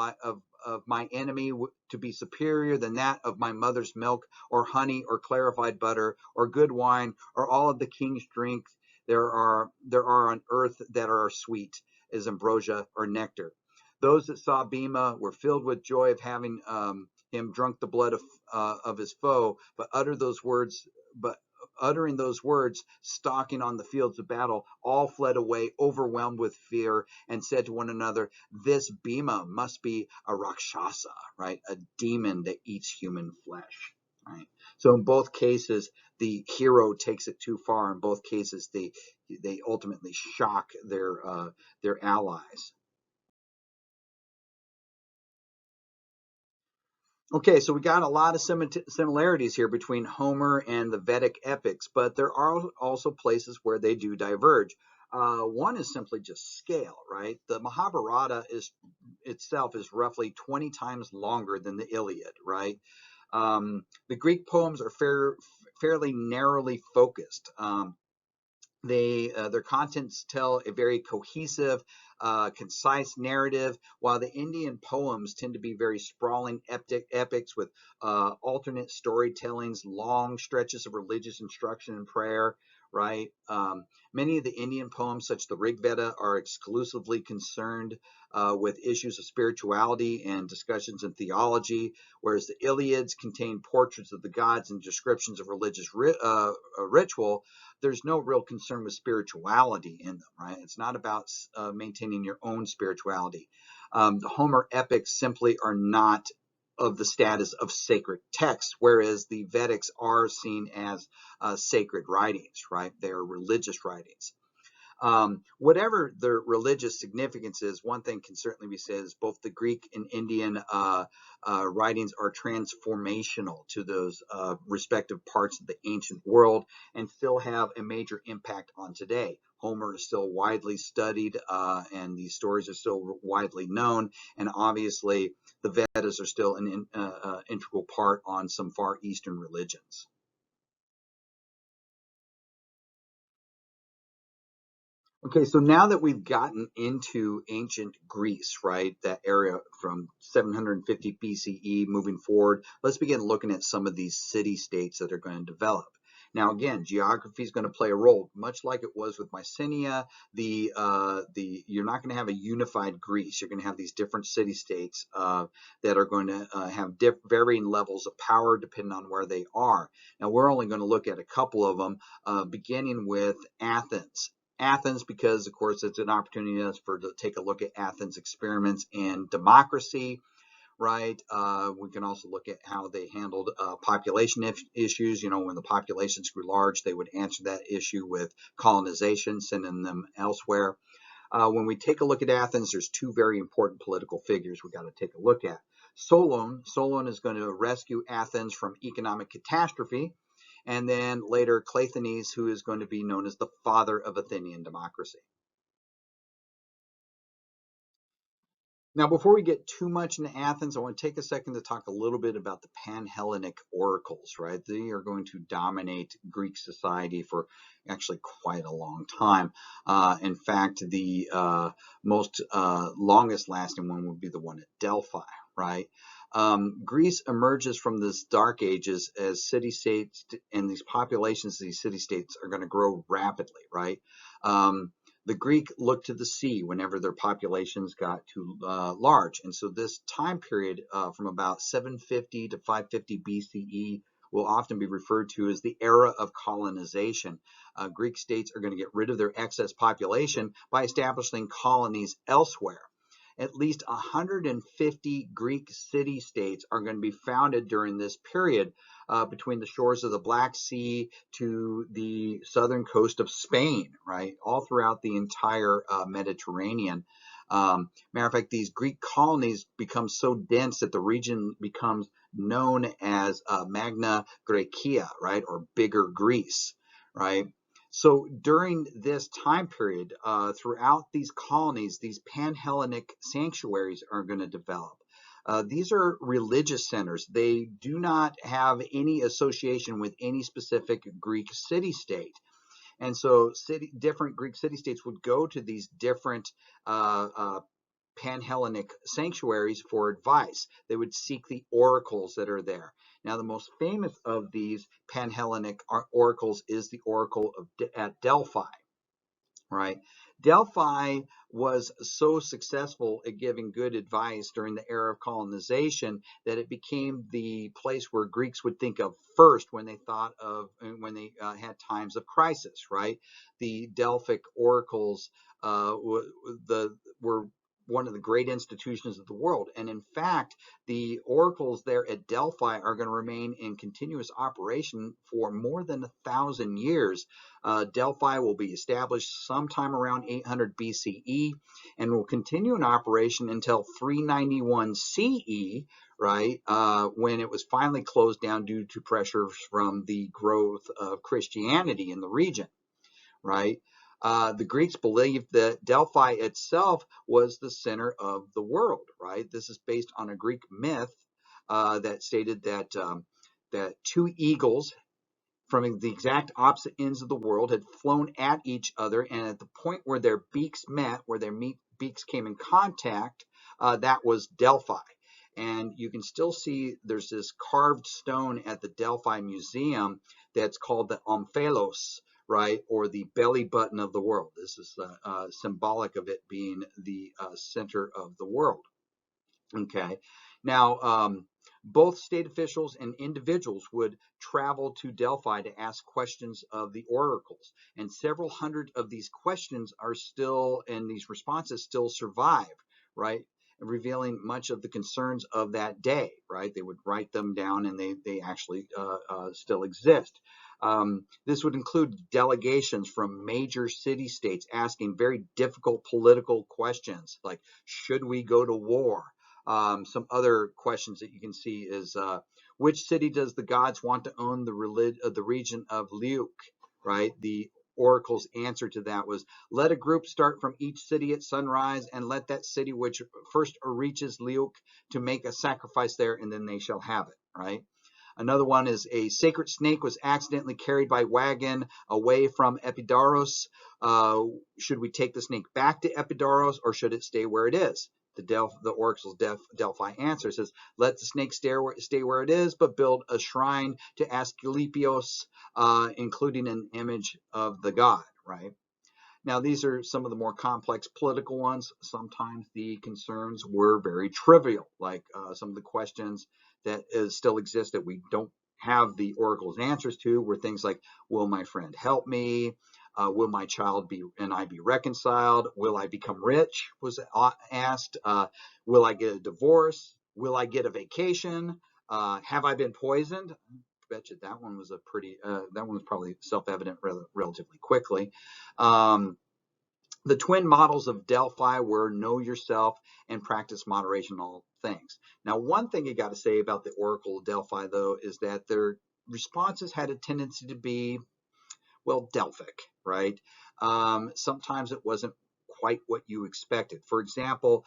my enemy to be superior than that of my mother's milk, or honey, or clarified butter, or good wine, or all of the king's drinks there are on earth that are sweet, as ambrosia or nectar. Those that saw Bhima were filled with joy of having him drunk the blood of his foe, but uttering those words, stalking on the fields of battle, all fled away, overwhelmed with fear, and said to one another, this Bhima must be a Rakshasa, right? A demon that eats human flesh, right? So in both cases, the hero takes it too far. In both cases, they ultimately shock their allies. Okay, so we got a lot of similarities here between Homer and the Vedic epics, but there are also places where they do diverge. One is simply just scale, right? The Mahabharata itself is roughly 20 times longer than the Iliad, right? The Greek poems are fairly narrowly focused. Their contents tell a very cohesive, concise narrative, while the Indian poems tend to be very sprawling epics with alternate storytellings, long stretches of religious instruction and prayer. Right. Many of the Indian poems, such as the Rig Veda, are exclusively concerned with issues of spirituality and discussions in theology, whereas the Iliads contain portraits of the gods and descriptions of religious ritual. There's no real concern with spirituality in them, right? It's not about maintaining your own spirituality. The Homer epics simply are not of the status of sacred texts, whereas the Vedics are seen as sacred writings, right? They are religious writings. Whatever their religious significance is, one thing can certainly be said is both the Greek and Indian writings are transformational to those respective parts of the ancient world and still have a major impact on today. Homer is still widely studied, and these stories are still widely known, and obviously the Vedas are still an integral part on some Far Eastern religions. Okay, so now that we've gotten into ancient Greece, right, that area from 750 BCE moving forward, let's begin looking at some of these city-states that are going to develop. Now, again, geography is going to play a role, much like it was with Mycenaean. You're not going to have a unified Greece. You're going to have these different city-states that are going to have varying levels of power depending on where they are. Now, we're only going to look at a couple of them, beginning with Athens. Athens, because of course it's an opportunity to take a look at Athens' experiments in democracy, right? We can also look at how they handled population issues. You know, when the populations grew large, they would answer that issue with colonization, sending them elsewhere. When we take a look at Athens, there's two very important political figures we got to take a look at. Solon is going to rescue Athens from economic catastrophe. And then later Cleisthenes, who is going to be known as the father of Athenian democracy. Now, before we get too much into Athens, I want to take a second to talk a little bit about the Pan-Hellenic oracles, right? They are going to dominate Greek society for actually quite a long time. In fact, the most longest lasting one would be the one at Delphi, right? Greece emerges from this dark ages as city-states, and these populations of these city-states are going to grow rapidly, right? The Greek looked to the sea whenever their populations got too large. And so this time period from about 750 to 550 BCE will often be referred to as the era of colonization. Greek states are going to get rid of their excess population by establishing colonies elsewhere. At least 150 Greek city-states are going to be founded during this period between the shores of the Black Sea to the southern coast of Spain, right? All throughout the entire Mediterranean. Matter of fact, these Greek colonies become so dense that the region becomes known as Magna Graecia, right? Or Bigger Greece, right? So during this time period, throughout these colonies, these Pan-Hellenic sanctuaries are going to develop. These are religious centers. They do not have any association with any specific Greek city-state. And so different Greek city-states would go to these different Pan-Hellenic sanctuaries for advice. They would seek the oracles that are there. Now, the most famous of these Pan-Hellenic oracles is the oracle at Delphi, right? Delphi was so successful at giving good advice during the era of colonization that it became the place where Greeks would think of first when they had times of crisis, right? The Delphic oracles were one of the great institutions of the world. And in fact, the oracles there at Delphi are going to remain in continuous operation for more than 1,000 years. Delphi will be established sometime around 800 BCE and will continue in operation until 391 CE, right, when it was finally closed down due to pressures from the growth of Christianity in the region, right? The Greeks believed that Delphi itself was the center of the world, right? This is based on a Greek myth that stated that two eagles from the exact opposite ends of the world had flown at each other, and at the point where their beaks met, where their beaks came in contact, that was Delphi. And you can still see there's this carved stone at the Delphi Museum that's called the omphalos, right, or the belly button of the world. This is symbolic of it being the center of the world. Okay. Now, both state officials and individuals would travel to Delphi to ask questions of the oracles, and several hundred of these questions are still, and these responses still survive, right? Revealing much of the concerns of that day, right? They would write them down, and they actually still exist. This would include delegations from major city-states asking very difficult political questions, like, should we go to war? Some other questions that you can see is, which city does the gods want to own the region of Leuk, right? The oracle's answer to that was, let a group start from each city at sunrise, and let that city which first reaches Leuk to make a sacrifice there, and then they shall have it, right? Another one is, a sacred snake was accidentally carried by wagon away from Epidaurus. Should we take the snake back to Epidaurus, or should it stay where it is? The oracle's Delphi answer says, let the snake stay where it is, but build a shrine to Asclepios, including an image of the god, right? Now, these are some of the more complex political ones. Sometimes the concerns were very trivial, like some of the questions that still exist that we don't have the oracle's answers to were things like, will my friend help me? Will my child and I be reconciled? Will I become rich? Was asked. Will I get a divorce? Will I get a vacation? Have I been poisoned? I bet you that one was that one was probably self-evident relatively quickly. The twin models of Delphi were know yourself and practice moderation in all things. Now, one thing you got to say about the Oracle of Delphi, though, is that their responses had a tendency to be, well, Delphic, right? Sometimes it wasn't quite what you expected. For example,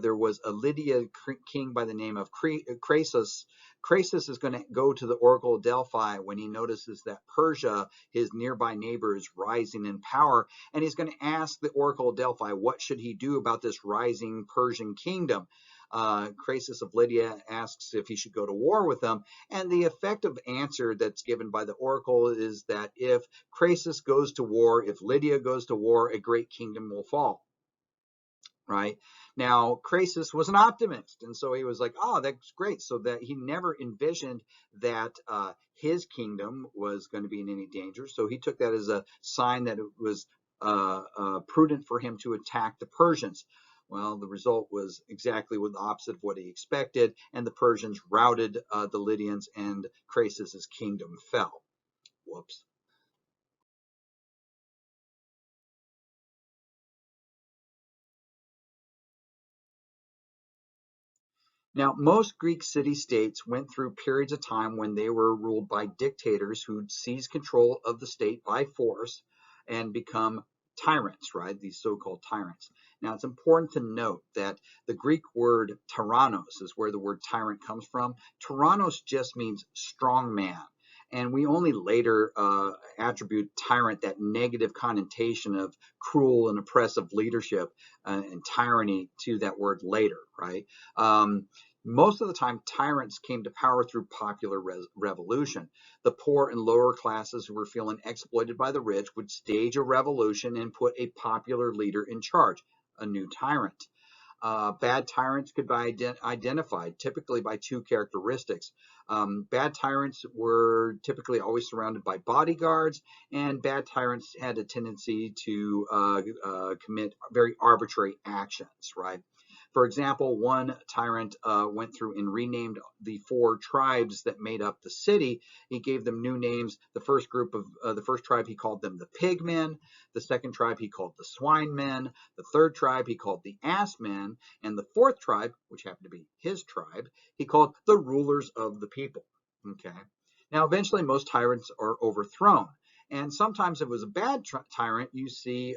there was a Lydian king by the name of Croesus. Croesus is going to go to the Oracle of Delphi when he notices that Persia, his nearby neighbor, is rising in power, and he's going to ask the Oracle of Delphi, what should he do about this rising Persian kingdom? Croesus of Lydia asks if he should go to war with them, and the effective answer that's given by the oracle is that if Croesus goes to war, if Lydia goes to war, a great kingdom will fall. Right? Now, Croesus was an optimist, and so he was like, oh, that's great. So that he never envisioned that his kingdom was going to be in any danger. So he took that as a sign that it was prudent for him to attack the Persians. Well, the result was exactly the opposite of what he expected, and the Persians routed the Lydians, and Croesus's kingdom fell. Whoops. Now, most Greek city-states went through periods of time when they were ruled by dictators who'd seize control of the state by force and become tyrants, right? These so-called tyrants. Now, it's important to note that the Greek word tyrannos is where the word tyrant comes from. Tyrannos just means strong man. And we only later attribute tyrant that negative connotation of cruel and oppressive leadership and tyranny to that word later, right? Most of the time, tyrants came to power through popular revolution. The poor and lower classes who were feeling exploited by the rich would stage a revolution and put a popular leader in charge, a new tyrant. Bad tyrants could be identified typically by two characteristics. Bad tyrants were typically always surrounded by bodyguards, and bad tyrants had a tendency to commit very arbitrary actions, right? For example, one tyrant went through and renamed the 4 tribes that made up the city. He gave them new names. The first tribe, he called them the pigmen. The second tribe, he called the swinemen. The third tribe, he called the assmen. And the fourth tribe, which happened to be his tribe, he called the rulers of the people. Okay. Now, eventually, most tyrants are overthrown. And sometimes if it was a bad tyrant, you see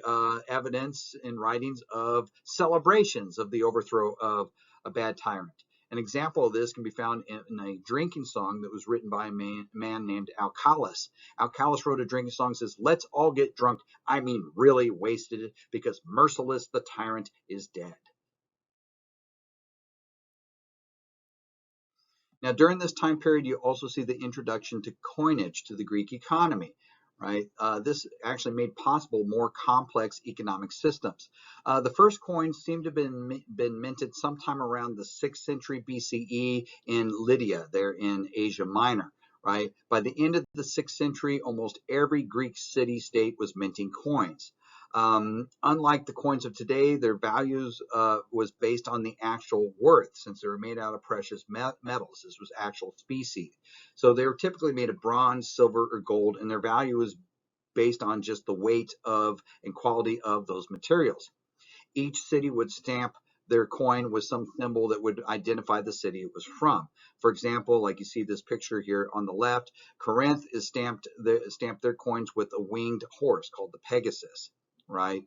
evidence in writings of celebrations of the overthrow of a bad tyrant. An example of this can be found in a drinking song that was written by a man named Alcalus. Alcalus wrote a drinking song that says, "Let's all get drunk, I mean really wasted, because Merciless the tyrant is dead." Now, during this time period, you also see the introduction to coinage to the Greek economy, right? This actually made possible more complex economic systems. The first coins seem to have been minted sometime around the 6th century BCE in Lydia, there in Asia Minor, right? By the end of the 6th century, almost every Greek city-state was minting coins. Unlike the coins of today, their values was based on the actual worth, since they were made out of precious metals. This was actual specie. So they were typically made of bronze, silver, or gold, and their value was based on just the weight of and quality of those materials. Each city would stamp their coin with some symbol that would identify the city it was from. For example, like you see this picture here on the left, Corinth is stamped their coins with a winged horse called the Pegasus, right?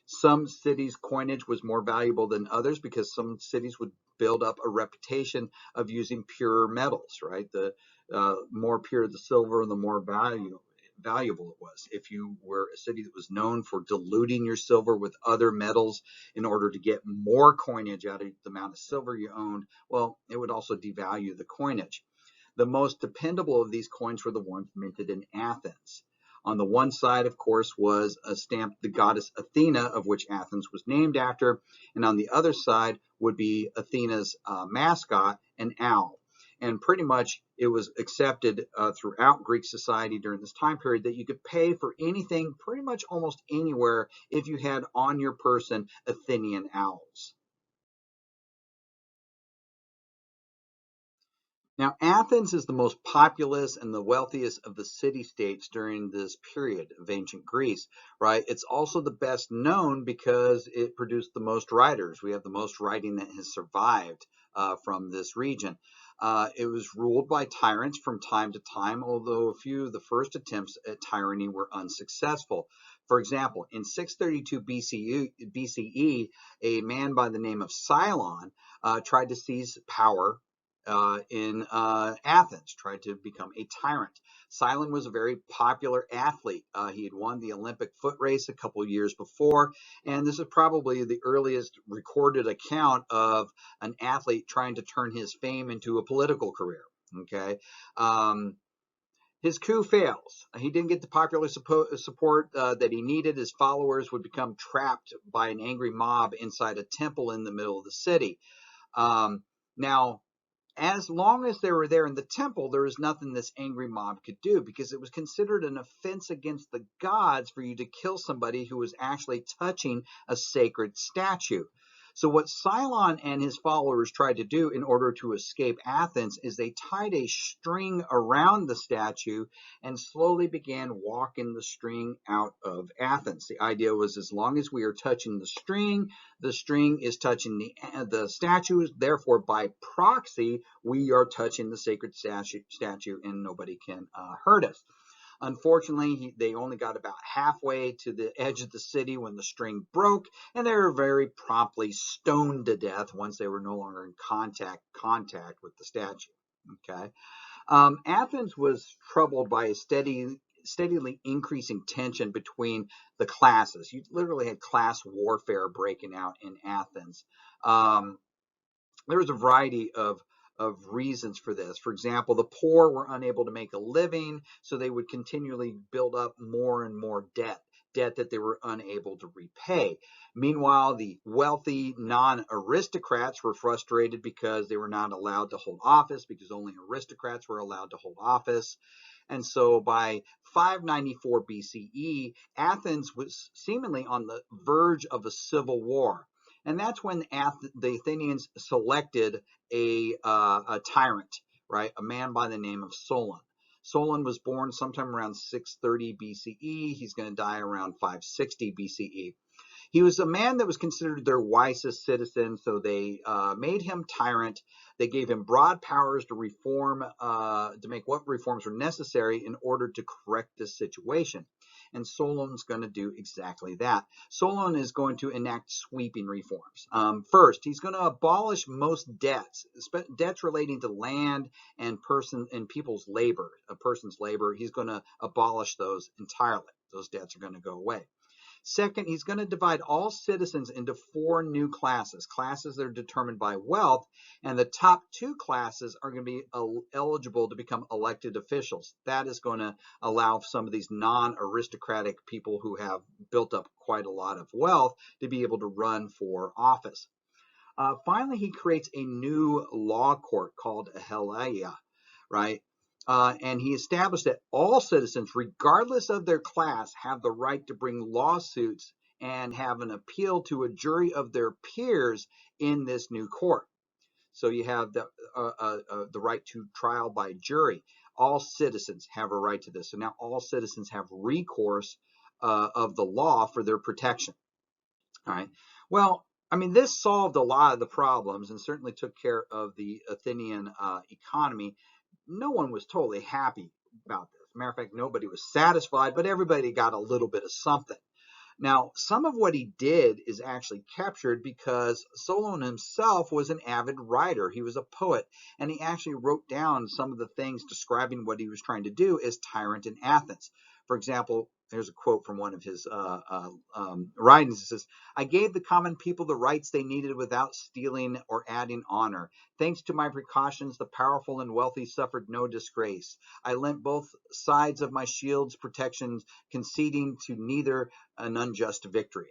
Some cities' coinage was more valuable than others because some cities would build up a reputation of using purer metals, right? The more pure the silver, the more valuable it was. If you were a city that was known for diluting your silver with other metals in order to get more coinage out of the amount of silver you owned, well, it would also devalue the coinage. The most dependable of these coins were the ones minted in Athens. On the one side, of course, was stamped the goddess Athena, of which Athens was named after, and on the other side would be Athena's mascot, an owl. And pretty much it was accepted throughout Greek society during this time period that you could pay for anything pretty much almost anywhere if you had on your person Athenian owls. Now, Athens is the most populous and the wealthiest of the city-states during this period of ancient Greece, right? It's also the best known because it produced the most writers. We have the most writing that has survived from this region. It was ruled by tyrants from time to time, although a few of the first attempts at tyranny were unsuccessful. For example, in 632 BCE, a man by the name of Cylon tried to seize power in Athens, tried to become a tyrant. Cylon was a very popular athlete. He had won the Olympic foot race a couple years before, and this is probably the earliest recorded account of an athlete trying to turn his fame into a political career. Okay. His coup fails. He didn't get the popular support that he needed. His followers would become trapped by an angry mob inside a temple in the middle of the city. Now, as long as they were there in the temple, there was nothing this angry mob could do because it was considered an offense against the gods for you to kill somebody who was actually touching a sacred statue. So what Cylon and his followers tried to do in order to escape Athens is they tied a string around the statue and slowly began walking the string out of Athens. The idea was as long as we are touching the string is touching the statue, therefore by proxy we are touching the sacred statue and nobody can hurt us. Unfortunately, they only got about halfway to the edge of the city when the string broke, and they were very promptly stoned to death once they were no longer in contact with the statue. Okay, Athens was troubled by a steadily increasing tension between the classes. You literally had class warfare breaking out in Athens. There was a variety of reasons for this. For example, the poor were unable to make a living, so they would continually build up more and more debt that they were unable to repay. Meanwhile, the wealthy non-aristocrats were frustrated because they were not allowed to hold office, because only aristocrats were allowed to hold office. And so by 594 BCE, Athens was seemingly on the verge of a civil war. And that's when the Athenians selected a tyrant, right? A man by the name of Solon. Solon was born sometime around 630 BCE. He's going to die around 560 BCE. He was a man that was considered their wisest citizen, so they made him tyrant. They gave him broad powers to reform, to make what reforms were necessary in order to correct this situation. And Solon's going to do exactly that. Solon is going to enact sweeping reforms. First, he's going to abolish most debts, debts relating to land and people's labor, a person's labor. He's going to abolish those entirely. Those debts are going to go away. Second, he's going to divide all citizens into 4 new classes. Classes that are determined by wealth, and the top 2 classes are going to be eligible to become elected officials. That is going to allow some of these non-aristocratic people who have built up quite a lot of wealth to be able to run for office. Finally, he creates a new law court called a Heleia, right? And he established that all citizens, regardless of their class, have the right to bring lawsuits and have an appeal to a jury of their peers in this new court. So you have the right to trial by jury. All citizens have a right to this. So now all citizens have recourse of the law for their protection. All right. Well, I mean, this solved a lot of the problems and certainly took care of the Athenian economy. No one was totally happy about this. Matter of fact, nobody was satisfied, but everybody got a little bit of something. Now, some of what he did is actually captured because Solon himself was an avid writer. He was a poet, and he actually wrote down some of the things describing what he was trying to do as tyrant in Athens. For example, there's a quote from one of his writings. It says, "I gave the common people the rights they needed without stealing or adding honor. Thanks to my precautions, the powerful and wealthy suffered no disgrace. I lent both sides of my shield's protections, conceding to neither an unjust victory,"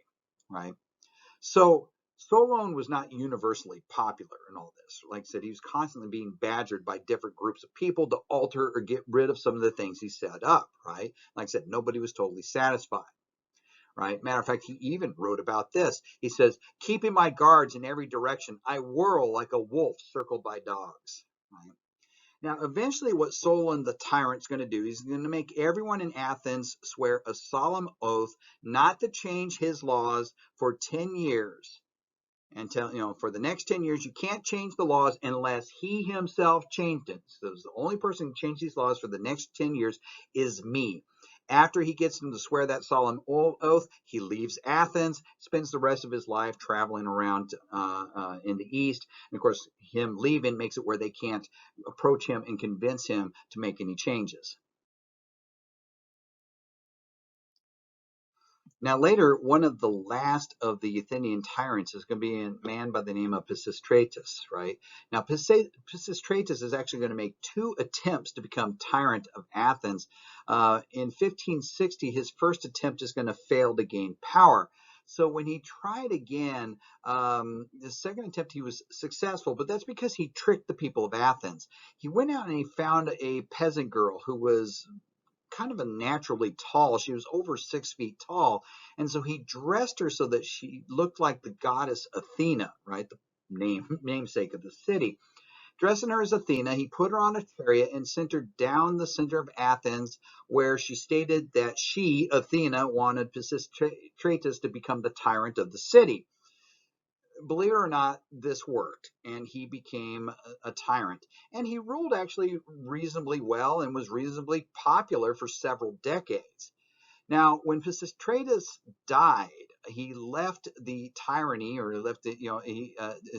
right? So Solon was not universally popular in all this. Like I said, he was constantly being badgered by different groups of people to alter or get rid of some of the things he set up, right? Like I said, nobody was totally satisfied, right? Matter of fact, he even wrote about this. He says, "Keeping my guards in every direction, I whirl like a wolf circled by dogs," right? Now, eventually what Solon the tyrant is going to do, he's going to make everyone in Athens swear a solemn oath not to change his laws for 10 years. And for the next 10 years, you can't change the laws unless he himself changed it. So the only person who can change these laws for the next 10 years is me. After he gets him to swear that solemn oath, he leaves Athens, spends the rest of his life traveling around in the east. And of course, him leaving makes it where they can't approach him and convince him to make any changes. Now later, one of the last of the Athenian tyrants is going to be a man by the name of Pisistratus, right? Now Pisistratus is actually going to make 2 attempts to become tyrant of Athens. In 1560, his first attempt is going to fail to gain power. So when he tried again, the second attempt he was successful, but that's because he tricked the people of Athens. He went out and he found a peasant girl who was kind of a naturally tall. She was over 6 feet tall. And so he dressed her so that she looked like the goddess Athena, right? The namesake of the city. Dressing her as Athena, he put her on a chariot and sent her down the center of Athens, where she stated that she, Athena, wanted Pisistratus to become the tyrant of the city. Believe it or not, this worked, and he became a tyrant. And he ruled actually reasonably well and was reasonably popular for several decades. Now, when Pisistratus died, he left the tyranny, or left it,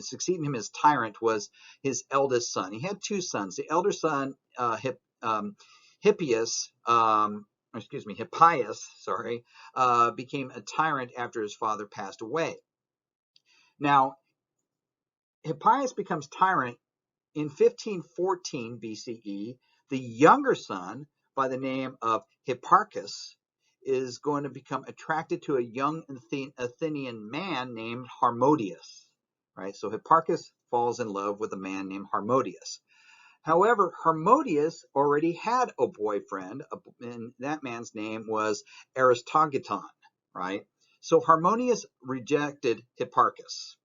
succeeding him as tyrant was his eldest son. He had 2 sons. The elder son, Hippias, became a tyrant after his father passed away. Now, Hippias becomes tyrant in 1514 BCE. The younger son, by the name of Hipparchus, is going to become attracted to a young Athenian man named Harmodius. Right? So Hipparchus falls in love with a man named Harmodius. However, Harmodius already had a boyfriend, and that man's name was Aristogiton. Right? So Harmodius rejected Hipparchus.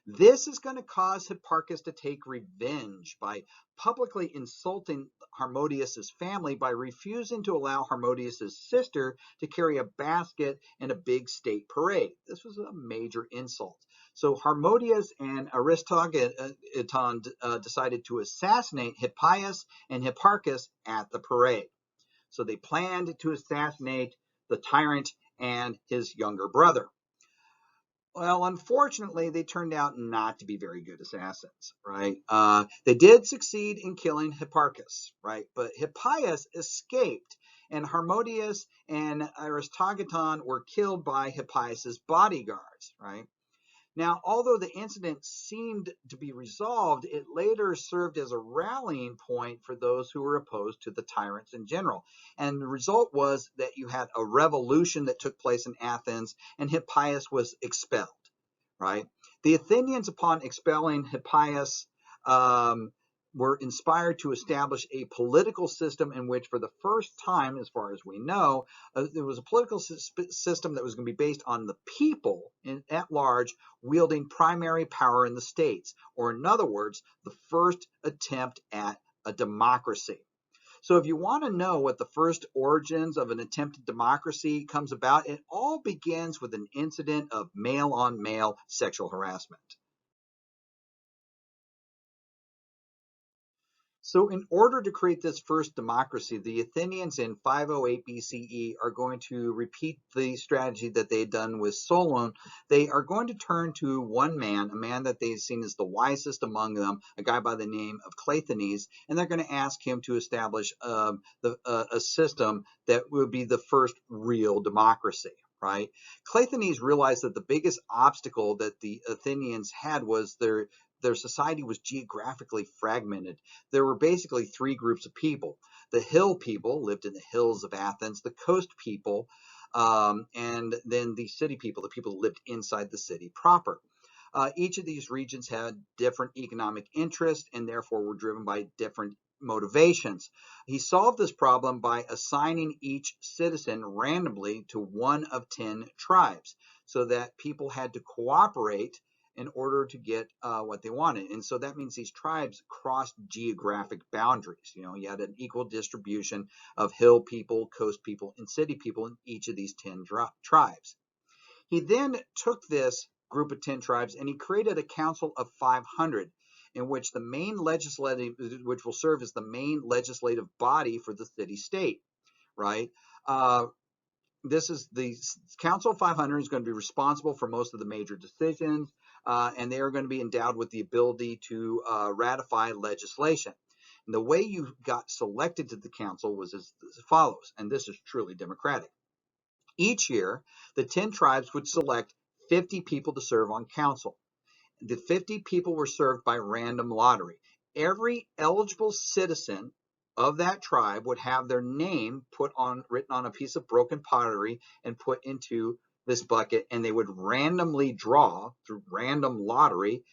This is going to cause Hipparchus to take revenge by publicly insulting Harmodius's family by refusing to allow Harmodius's sister to carry a basket in a big state parade. This was a major insult. So Harmodius and Aristogiton decided to assassinate Hippias and Hipparchus at the parade. So they planned to assassinate the tyrant, and his younger brother. Well, unfortunately, they turned out not to be very good assassins, right? They did succeed in killing Hipparchus, right? But Hippias escaped, and Harmodius and Aristogiton were killed by Hippias's bodyguards, right? Now, although the incident seemed to be resolved, it later served as a rallying point for those who were opposed to the tyrants in general. And the result was that you had a revolution that took place in Athens, and Hippias was expelled, right? The Athenians, upon expelling Hippias, um, were inspired to establish a political system in which, for the first time, as far as we know, there was a political system that was going to be based on the people at large wielding primary power in the states, or in other words, the first attempt at a democracy. So if you want to know what the first origins of an attempted democracy comes about, it all begins with an incident of male-on-male sexual harassment. So in order to create this first democracy, the Athenians in 508 BCE are going to repeat the strategy that they had done with Solon. They are going to turn to one man, a man that they've seen as the wisest among them, a guy by the name of Cleisthenes, and they're going to ask him to establish a system that would be the first real democracy. Right? Cleisthenes realized that the biggest obstacle that the Athenians had was their society was geographically fragmented. There were basically three groups of people. The hill people lived in the hills of Athens, the coast people, and then the city people, the people who lived inside the city proper. Each of these regions had different economic interests and therefore were driven by different motivations. He solved this problem by assigning each citizen randomly to one of 10 tribes so that people had to cooperate in order to get what they wanted. And so that means these tribes crossed geographic boundaries. You know, you had an equal distribution of hill people, coast people, and city people in each of these 10 tribes. He then took this group of 10 tribes and he created a council of 500 in which the main legislative, which will serve as the main legislative body for the city state, right? This is the Council of 500 is going to be responsible for most of the major decisions, and they are going to be endowed with the ability to ratify legislation. And the way you got selected to the council was as follows, and this is truly democratic. Each year, the 10 tribes would select 50 people to serve on council. The 50 people were served by random lottery. Every eligible citizen of that tribe would have their name written on a piece of broken pottery and put into this bucket, and they would randomly draw through random lottery.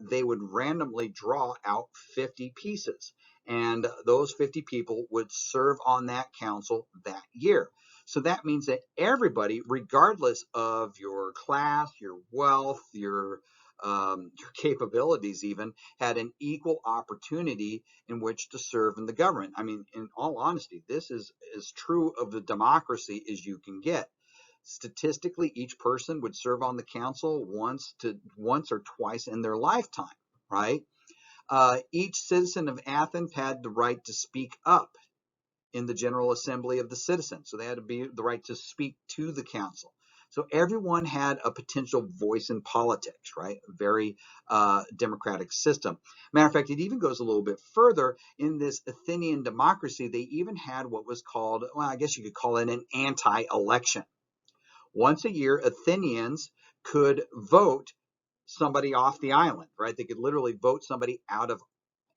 They would randomly draw out 50 pieces, and those 50 people would serve on that council that year. So that means that everybody, regardless of your class, your wealth, your capabilities even, had an equal opportunity in which to serve in the government. I mean, in all honesty, this is as true of a democracy as you can get. Statistically, each person would serve on the council once or twice in their lifetime, right? Each citizen of Athens had the right to speak up in the General Assembly of the citizens. So they had to be the right to speak to the council. So everyone had a potential voice in politics, right? A very democratic system. Matter of fact, it even goes a little bit further. In this Athenian democracy, they even had what was called, well, I guess you could call it an anti-election. Once a year, Athenians could vote somebody off the island, right? They could literally vote somebody out of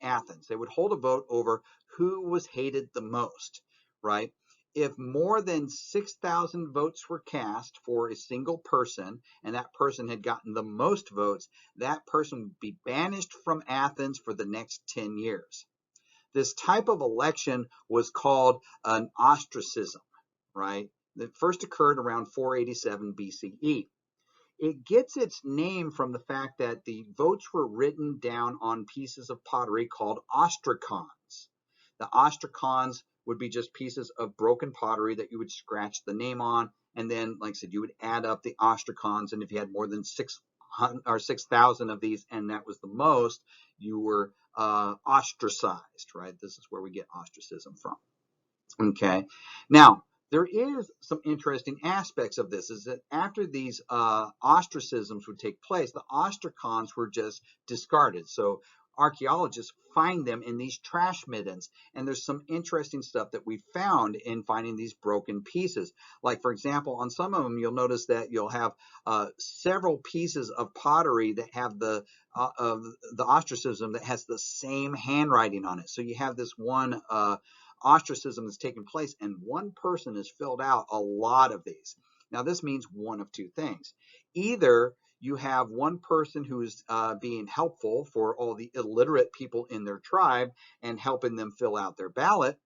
Athens. They would hold a vote over who was hated the most, right? If more than 6,000 votes were cast for a single person and that person had gotten the most votes, that person would be banished from Athens for the next 10 years. This type of election was called an ostracism, right? That first occurred around 487 BCE. It gets its name from the fact that the votes were written down on pieces of pottery called ostracons. The ostracons would be just pieces of broken pottery that you would scratch the name on, and then, like I said, you would add up the ostracons, and if you had more than 6,000 of these, and that was the most, you were ostracized, right? This is where we get ostracism from. Okay. Now, There is some interesting aspects of this, is that after these ostracisms would take place, the ostracons were just discarded. So archaeologists find them in these trash middens, and there's some interesting stuff that we found in finding these broken pieces. Like, for example, on some of them, you'll notice that you'll have several pieces of pottery that have of the ostracism that has the same handwriting on it. So you have this one ostracism that's taken place, and one person has filled out a lot of these. Now, this means one of two things. Either you have one person who's being helpful for all the illiterate people in their tribe and helping them fill out their ballot,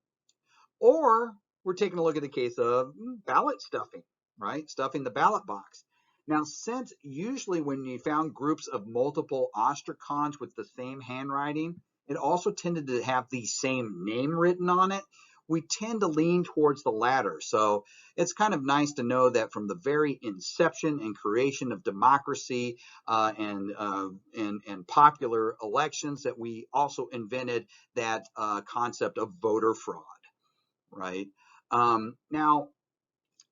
or we're taking a look at the case of ballot stuffing, right? Stuffing the ballot box. Now, since usually when you found groups of multiple ostracons with the same handwriting, it also tended to have the same name written on it, we tend to lean towards the latter. So it's kind of nice to know that from the very inception and creation of democracy and popular elections, that we also invented that concept of voter fraud, right? Now,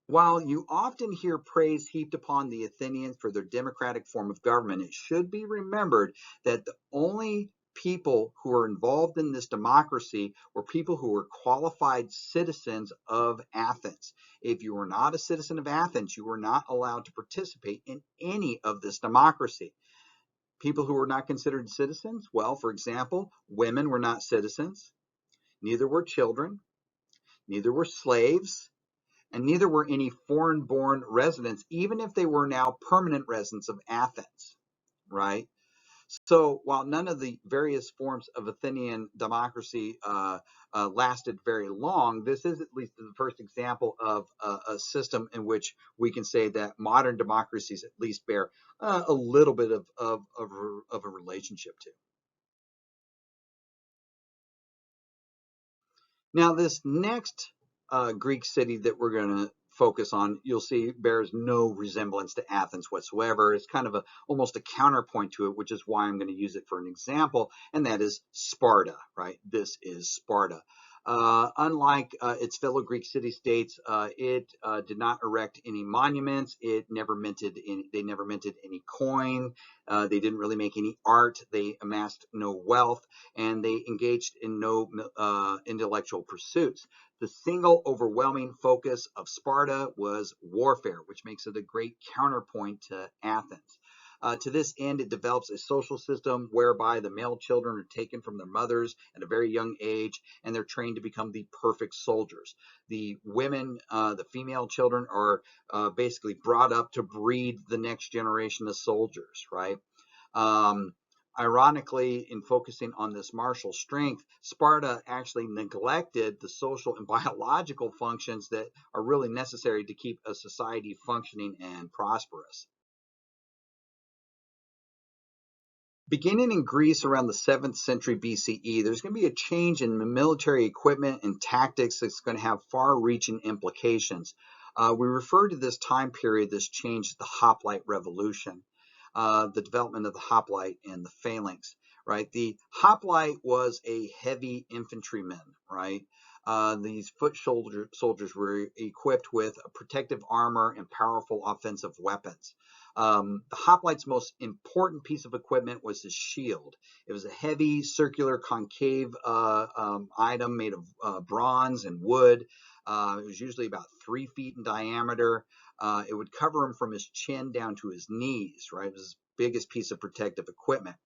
while you often hear praise heaped upon the Athenians for their democratic form of government, it should be remembered that the only people who were involved in this democracy were people who were qualified citizens of Athens. If you were not a citizen of Athens, you were not allowed to participate in any of this democracy. People who were not considered citizens, well, for example, women were not citizens, neither were children, neither were slaves, and neither were any foreign-born residents, even if they were now permanent residents of Athens, right? So while none of the various forms of Athenian democracy lasted very long, this is at least the first example of a system in which we can say that modern democracies at least bear a little bit of a relationship to. Now, this next Greek city that we're going to focus on, you'll see bears no resemblance to Athens whatsoever. It's kind of almost a counterpoint to it, which is why I'm going to use it for an example, and that is Sparta, right? This is Sparta. Unlike its fellow Greek city-states, it did not erect any monuments. It never minted they never minted any coin. They didn't really make any art. They amassed no wealth, and they engaged in no intellectual pursuits. The single overwhelming focus of Sparta was warfare, which makes it a great counterpoint to Athens. To this end, it develops a social system whereby the male children are taken from their mothers at a very young age, and they're trained to become the perfect soldiers. The women, the female children, are basically brought up to breed the next generation of soldiers, right? Um, Ironically, in focusing on this martial strength, Sparta actually neglected the social and biological functions that are really necessary to keep a society functioning and prosperous. Beginning in Greece around the 7th century BCE, there's going to be a change in military equipment and tactics that's going to have far-reaching implications. We refer to this time period, this change, as the Hoplite Revolution, the development of the hoplite and the phalanx, right? The hoplite was a heavy infantryman, right? These foot soldiers were equipped with a protective armor and powerful offensive weapons. The hoplite's most important piece of equipment was his shield. It was a heavy, circular, concave item made of bronze and wood. It was usually about 3 feet in diameter. It would cover him from his chin down to his knees, right? It was his biggest piece of protective equipment.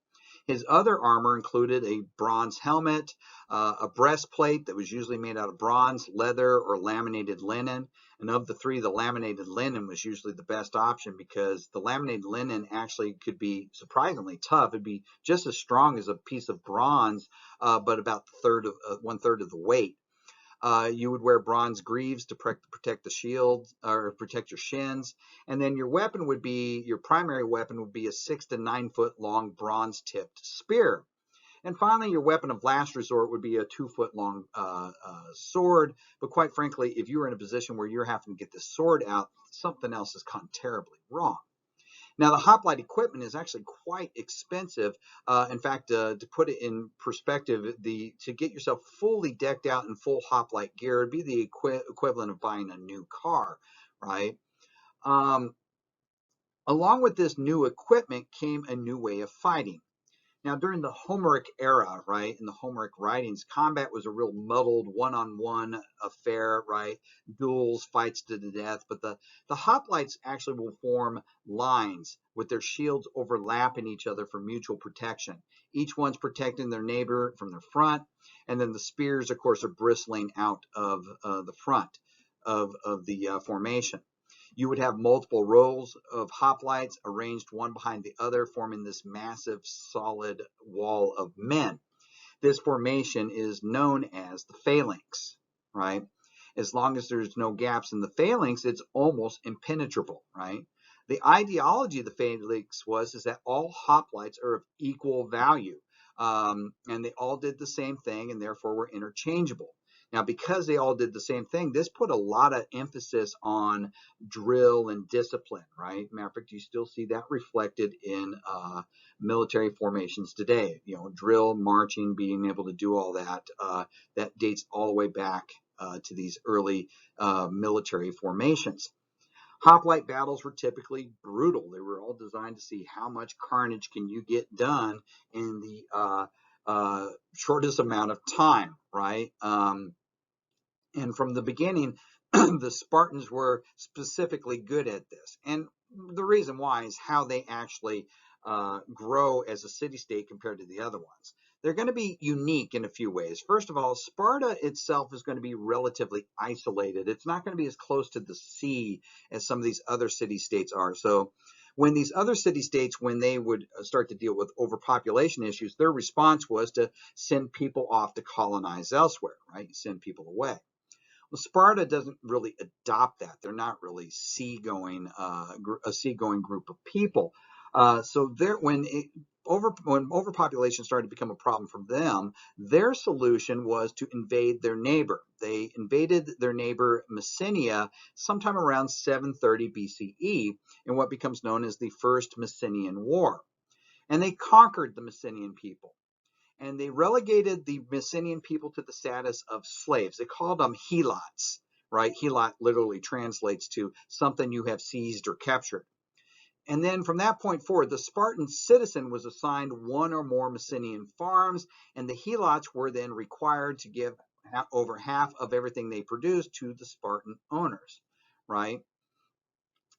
His other armor included a bronze helmet, a breastplate that was usually made out of bronze, leather, or laminated linen. And of the three, the laminated linen was usually the best option because the laminated linen actually could be surprisingly tough. It'd be just as strong as a piece of bronze, but about 1/3 of the weight. You would wear bronze greaves to protect the shield or protect your shins. And then your primary weapon would be a 6 to 9 foot long bronze tipped spear. And finally, your weapon of last resort would be a 2 foot long sword. But quite frankly, if you were in a position where you're having to get this sword out, something else has gone terribly wrong. Now, the hoplite equipment is actually quite expensive. In fact, to put it in perspective, to get yourself fully decked out in full hoplite gear would be the equivalent of buying a new car, right? Um, Along with this new equipment came a new way of fighting. Now, during the Homeric era, right, in the Homeric writings, combat was a real muddled one-on-one affair, right? Duels, fights to the death. But the hoplites actually will form lines with their shields overlapping each other for mutual protection. Each one's protecting their neighbor from the front, and then the spears, of course, are bristling out of the front of the formation. You would have multiple rows of hoplites arranged one behind the other, forming this massive solid wall of men. This formation is known as the phalanx, right? As long as there's no gaps in the phalanx, it's almost impenetrable, right? The ideology of the phalanx is that all hoplites are of equal value, and they all did the same thing, and therefore were interchangeable. Now, because they all did the same thing, this put a lot of emphasis on drill and discipline, right? Matter of fact, you still see that reflected in military formations today. You know, drill, marching, being able to do all that, that dates all the way back to these early military formations. Hoplite battles were typically brutal. They were all designed to see how much carnage can you get done in the shortest amount of time, right? And from the beginning, the Spartans were specifically good at this. And the reason why is how they actually grow as a city-state compared to the other ones. They're going to be unique in a few ways. First of all, Sparta itself is going to be relatively isolated. It's not going to be as close to the sea as some of these other city-states are. So when these other city-states, when they would start to deal with overpopulation issues, their response was to send people off to colonize elsewhere, right? Send people away. Well, Sparta doesn't really adopt that. They're not really a seagoing group of people. So when overpopulation started to become a problem for them, their solution was to invade their neighbor. They invaded their neighbor Mycenaean sometime around 730 BCE in what becomes known as the First Mycenaean War. And they conquered the Mycenaean people, and they relegated the Mycenaean people to the status of slaves. They called them helots, right? Helot literally translates to something you have seized or captured. And then from that point forward, the Spartan citizen was assigned one or more Mycenaean farms, and the helots were then required to give over half of everything they produced to the Spartan owners, right?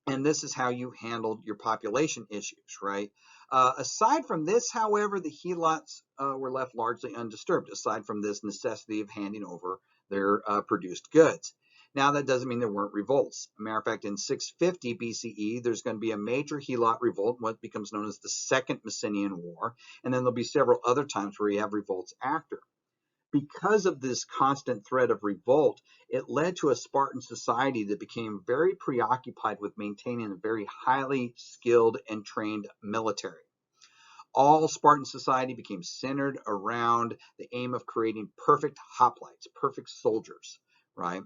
And this is how you handled your population issues, right? Aside from this, however, the helots were left largely undisturbed, aside from this necessity of handing over their produced goods. Now, that doesn't mean there weren't revolts. As a matter of fact, in 650 BCE, there's going to be a major helot revolt, what becomes known as the Second Mycenaean War, and then there'll be several other times where you have revolts after. Because of this constant threat of revolt, it led to a Spartan society that became very preoccupied with maintaining a very highly skilled and trained military. All Spartan society became centered around the aim of creating perfect hoplites, perfect soldiers, right?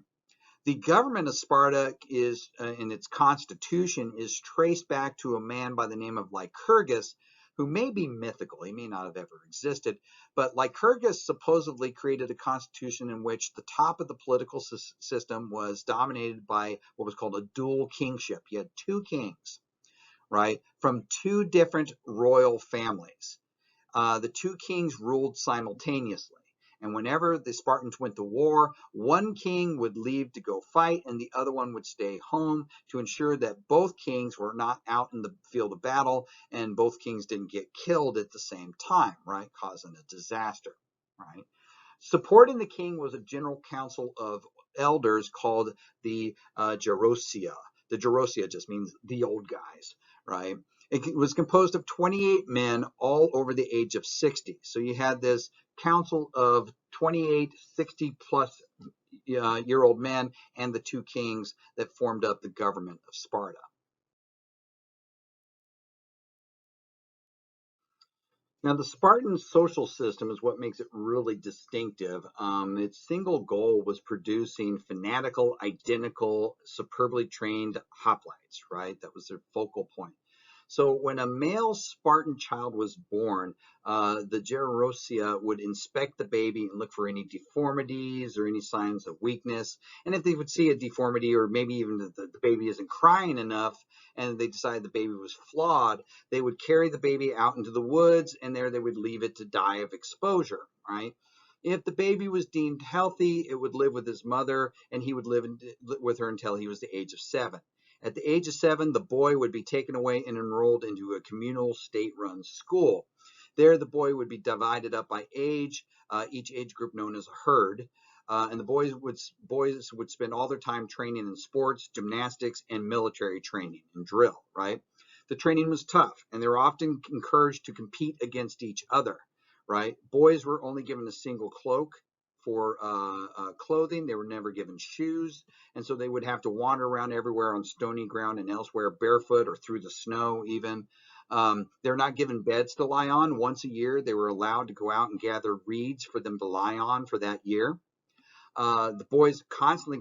The government of Sparta is, in its constitution, is traced back to a man by the name of Lycurgus, who may be mythical. He may not have ever existed, but Lycurgus supposedly created a constitution in which the top of the political system was dominated by what was called a dual kingship. You had two kings, right, from two different royal families. The two kings ruled simultaneously. And whenever the Spartans went to war, one king would leave to go fight, and the other one would stay home to ensure that both kings were not out in the field of battle and both kings didn't get killed at the same time, right, causing a disaster, right? Supporting the king was a general council of elders called the Gerousia. The Gerousia just means the old guys, right? It was composed of 28 men, all over the age of 60. So you had this council of 28, 60 plus year old men and the two kings that formed up the government of Sparta. Now, the Spartan social system is what makes it really distinctive. Its single goal was producing fanatical, identical, superbly trained hoplites, right? That was their focal point. So when a male Spartan child was born, the Gerousia would inspect the baby and look for any deformities or any signs of weakness. And if they would see a deformity, or maybe even the baby isn't crying enough and they decided the baby was flawed, they would carry the baby out into the woods, and there they would leave it to die of exposure, right? If the baby was deemed healthy, it would live with his mother, and he would live with her until he was the age of 7. At the age of 7, the boy would be taken away and enrolled into a communal state-run school. There, the boy would be divided up by age, each age group known as a herd. And the boys would spend all their time training in sports, gymnastics, and military training and drill, right? The training was tough, and they were often encouraged to compete against each other, right? Boys were only given a single cloak for clothing. They were never given shoes, and so they would have to wander around everywhere on stony ground and elsewhere barefoot or through the snow even. They're not given beds to lie on. Once a year, they were allowed to go out and gather reeds for them to lie on for that year. The boys constantly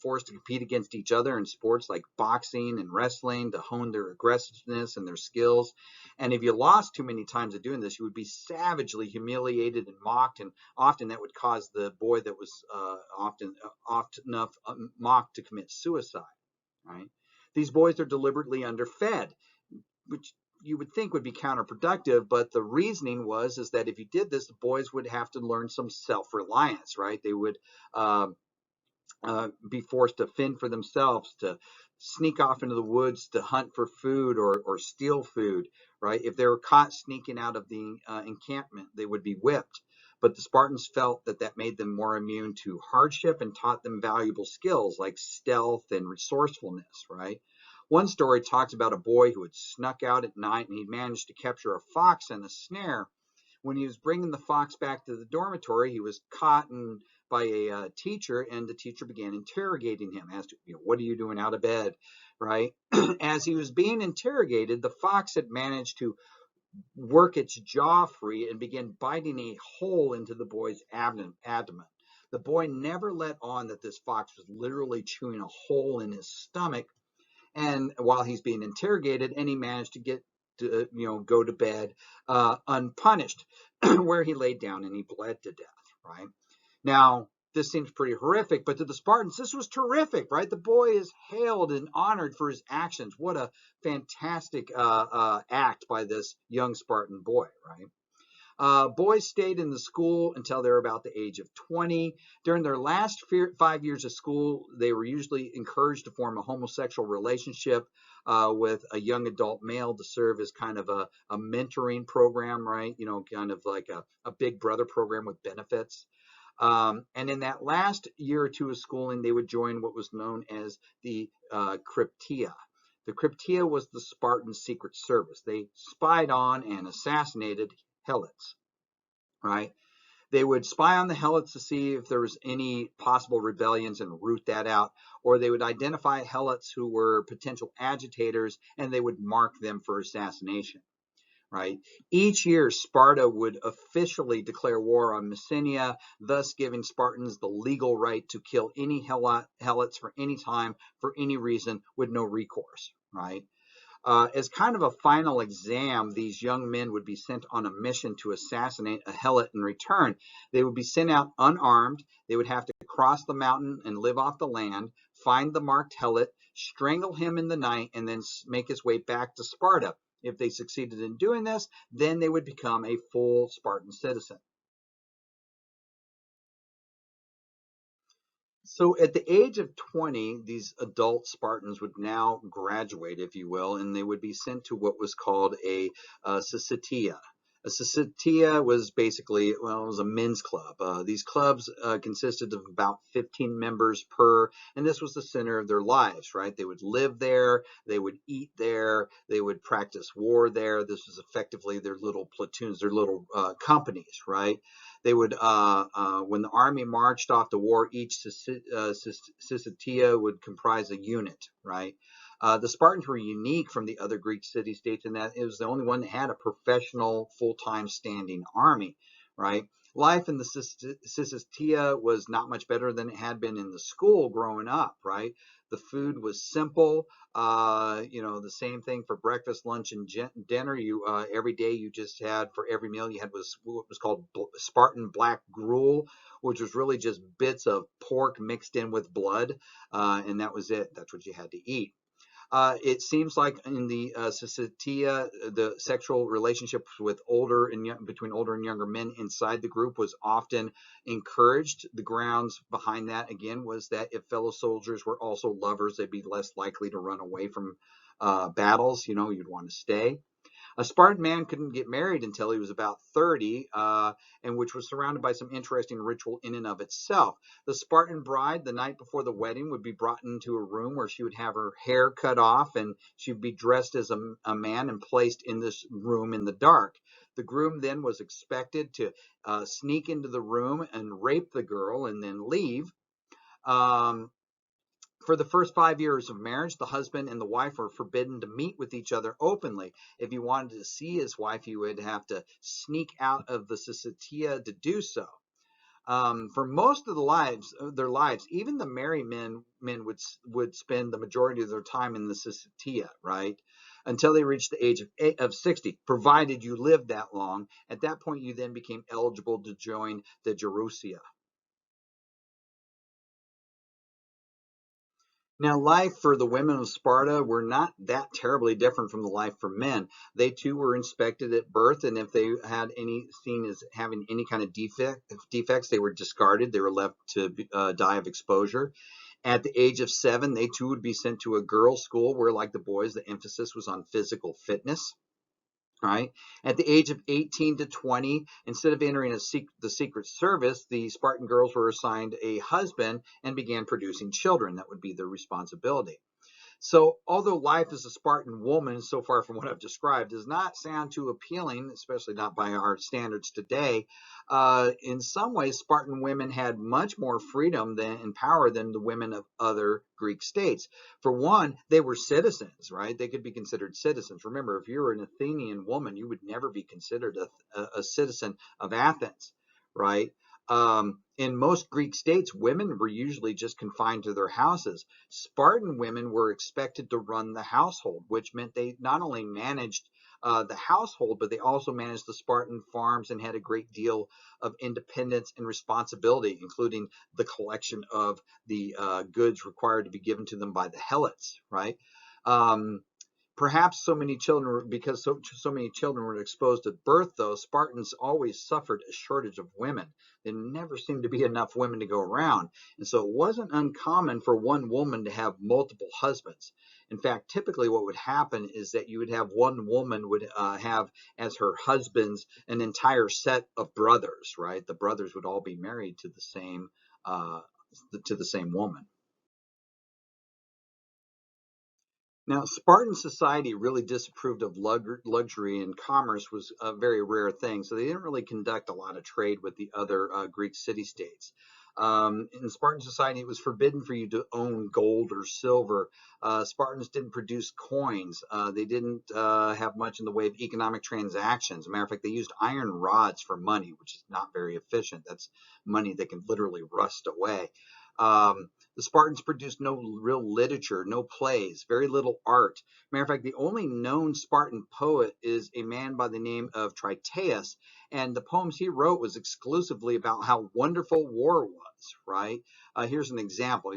forced to compete against each other in sports like boxing and wrestling to hone their aggressiveness and their skills. And if you lost too many times of doing this, you would be savagely humiliated and mocked. And often that would cause the boy that was often enough mocked to commit suicide. Right? These boys are deliberately underfed, which you would think would be counterproductive, but the reasoning is that if you did this, the boys would have to learn some self-reliance, right? They would be forced to fend for themselves, to sneak off into the woods to hunt for food or steal food, right? If they were caught sneaking out of the encampment, they would be whipped. But the Spartans felt that that made them more immune to hardship and taught them valuable skills like stealth and resourcefulness, right? One story talks about a boy who had snuck out at night and he managed to capture a fox in a snare. When he was bringing the fox back to the dormitory, he was caught by a teacher, and the teacher began interrogating him as to, what are you doing out of bed, right? As he was being interrogated, the fox had managed to work its jaw free and began biting a hole into the boy's abdomen. The boy never let on that this fox was literally chewing a hole in his stomach, and while he's being interrogated, and he managed to get to go to bed unpunished, where he laid down and he bled to death. Right now, this seems pretty horrific, but to the Spartans, this was terrific. Right, the boy is hailed and honored for his actions. What a fantastic act by this young Spartan boy. Right. Boys stayed in the school until they were about the age of 20. During their last 5 years of school, they were usually encouraged to form a homosexual relationship with a young adult male to serve as kind of a mentoring program, right? Kind of like a big brother program with benefits. And in that last year or two of schooling, they would join what was known as the Cryptia. The Cryptia was the Spartan secret service. They spied on and assassinated helots, right? They would spy on the helots to see if there was any possible rebellions and root that out, or they would identify helots who were potential agitators and they would mark them for assassination, right? Each year, Sparta would officially declare war on Mycenaean, thus giving Spartans the legal right to kill any helots for any time, for any reason, with no recourse, right? As kind of a final exam, these young men would be sent on a mission to assassinate a helot in return. They would be sent out unarmed. They would have to cross the mountain and live off the land, find the marked helot, strangle him in the night, and then make his way back to Sparta. If they succeeded in doing this, then they would become a full Spartan citizen. So at the age of 20, these adult Spartans would now graduate, if you will, and they would be sent to what was called a Citystates. A Citystates was basically, well, it was a men's club. These clubs consisted of about 15 members per, and this was the center of their lives, right? They would live there, they would eat there, they would practice war there. This was effectively their little platoons, their little companies, right? They would, when the army marched off to war, each Citystates would comprise a unit, right? The Spartans were unique from the other Greek city-states in that it was the only one that had a professional, full-time standing army, right? Life in the Citystates was not much better than it had been in the school growing up, right? The food was simple, the same thing for breakfast, lunch, and dinner. You every day you just had for every meal you had was what was called Spartan black gruel, which was really just bits of pork mixed in with blood, and that was it. That's what you had to eat. It seems like in the Citystates, the sexual relationships with between older and younger men inside the group was often encouraged. The grounds behind that, again, was that if fellow soldiers were also lovers, they'd be less likely to run away from battles. You'd want to stay. A Spartan man couldn't get married until he was about 30, and which was surrounded by some interesting ritual in and of itself. The Spartan bride, the night before the wedding, would be brought into a room where she would have her hair cut off, and she would be dressed as a man and placed in this room in the dark. The groom then was expected to sneak into the room and rape the girl and then leave. Um, for the first 5 years of marriage, the husband and the wife were forbidden to meet with each other openly. If he wanted to see his wife, he would have to sneak out of the Citystates to do so. For most of their lives, even the married men would spend the majority of their time in the Citystates, right? Until they reached the age of 60, provided you lived that long. At that point, you then became eligible to join the Jerusia. Now, life for the women of Sparta were not that terribly different from the life for men. They too were inspected at birth, and if they had any seen as having any kind of defects, they were discarded. They were left to die of exposure. At the age of 7, they too would be sent to a girls' school where, like the boys, the emphasis was on physical fitness. Right. At the age of 18 to 20, instead of entering the Secret Service, the Spartan girls were assigned a husband and began producing children. That would be their responsibility. So, although life as a Spartan woman, so far from what I've described, does not sound too appealing, especially not by our standards today, in some ways, Spartan women had much more freedom and power than the women of other Greek states. For one, they were citizens, right? They could be considered citizens. Remember, if you were an Athenian woman, you would never be considered a citizen of Athens, right? In most Greek states, women were usually just confined to their houses. Spartan women were expected to run the household, which meant they not only managed the household, but they also managed the Spartan farms and had a great deal of independence and responsibility, including the collection of the goods required to be given to them by the helots, right? Um, Perhaps so many children, because so many children were exposed at birth, though, Spartans always suffered a shortage of women. There never seemed to be enough women to go around. And so it wasn't uncommon for one woman to have multiple husbands. In fact, typically what would happen is that you would have one woman would have as her husbands an entire set of brothers, right? The brothers would all be married uh, to the same woman. Now, Spartan society really disapproved of luxury, and commerce was a very rare thing, so they didn't really conduct a lot of trade with the other Greek city-states. In Spartan society, it was forbidden for you to own gold or silver. Spartans didn't produce coins. They didn't have much in the way of economic transactions. As a matter of fact, they used iron rods for money, which is not very efficient. That's money that can literally rust away. The Spartans produced no real literature, no plays, very little art. Matter of fact, the only known Spartan poet is a man by the name of Tritaeus, and the poems he wrote was exclusively about how wonderful war was, right? Here's an example.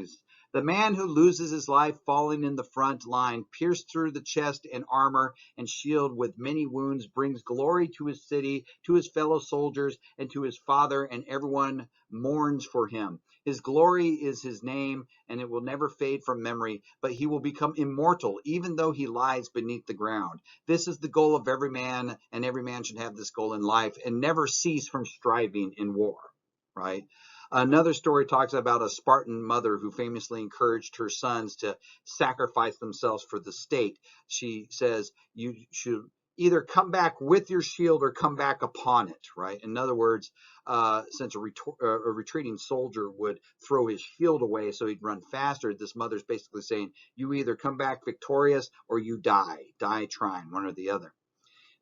The man who loses his life falling in the front line, pierced through the chest and armor and shield with many wounds, brings glory to his city, to his fellow soldiers, and to his father, and everyone mourns for him. His glory is his name, and it will never fade from memory, but he will become immortal, even though he lies beneath the ground. This is the goal of every man, and every man should have this goal in life and never cease from striving in war, right? Another story talks about a Spartan mother who famously encouraged her sons to sacrifice themselves for the state. She says, you should either come back with your shield or come back upon it, right? In other words, since a retreating soldier would throw his shield away so he'd run faster, this mother's basically saying, you either come back victorious or you die trying, one or the other.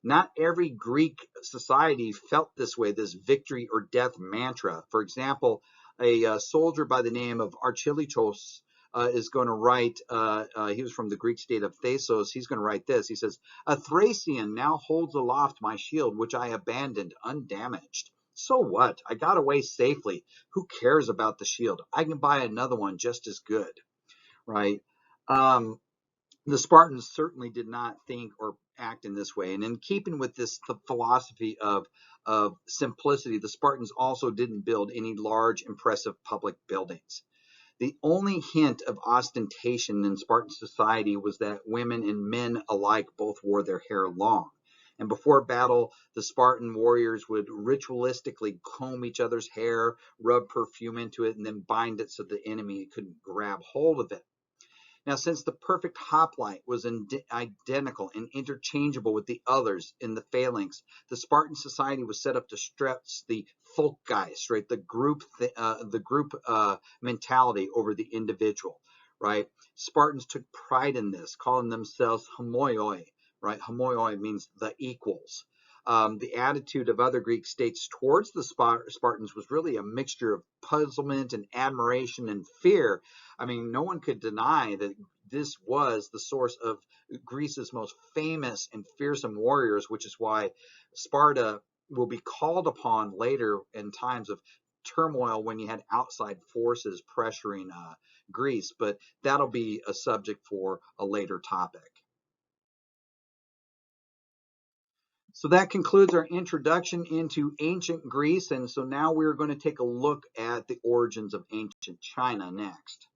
Not every Greek society felt this way, this victory or death mantra. For example, a soldier by the name of Archilichos is going to write, he was from the Greek state of Thasos. He's going to write this. He says, "A Thracian now holds aloft my shield, which I abandoned undamaged. So what? I got away safely. Who cares about the shield? I can buy another one just as good," right? Um, the Spartans certainly did not think or act in this way. And in keeping with this philosophy of simplicity, the Spartans also didn't build any large, impressive public buildings. The only hint of ostentation in Spartan society was that women and men alike both wore their hair long. And before battle, the Spartan warriors would ritualistically comb each other's hair, rub perfume into it, and then bind it so the enemy couldn't grab hold of it. Now, since the perfect hoplite was identical and interchangeable with the others in the phalanx, the Spartan society was set up to stress the Volkgeist, right? The group mentality over the individual, right? Spartans took pride in this, calling themselves homoioi, right? Homoioi means the equals. The attitude of other Greek states towards the Spartans was really a mixture of puzzlement and admiration and fear. I mean, no one could deny that this was the source of Greece's most famous and fearsome warriors, which is why Sparta will be called upon later in times of turmoil when you had outside forces pressuring Greece. But that'll be a subject for a later topic. So that concludes our introduction into ancient Greece. And so now we're going to take a look at the origins of ancient China next.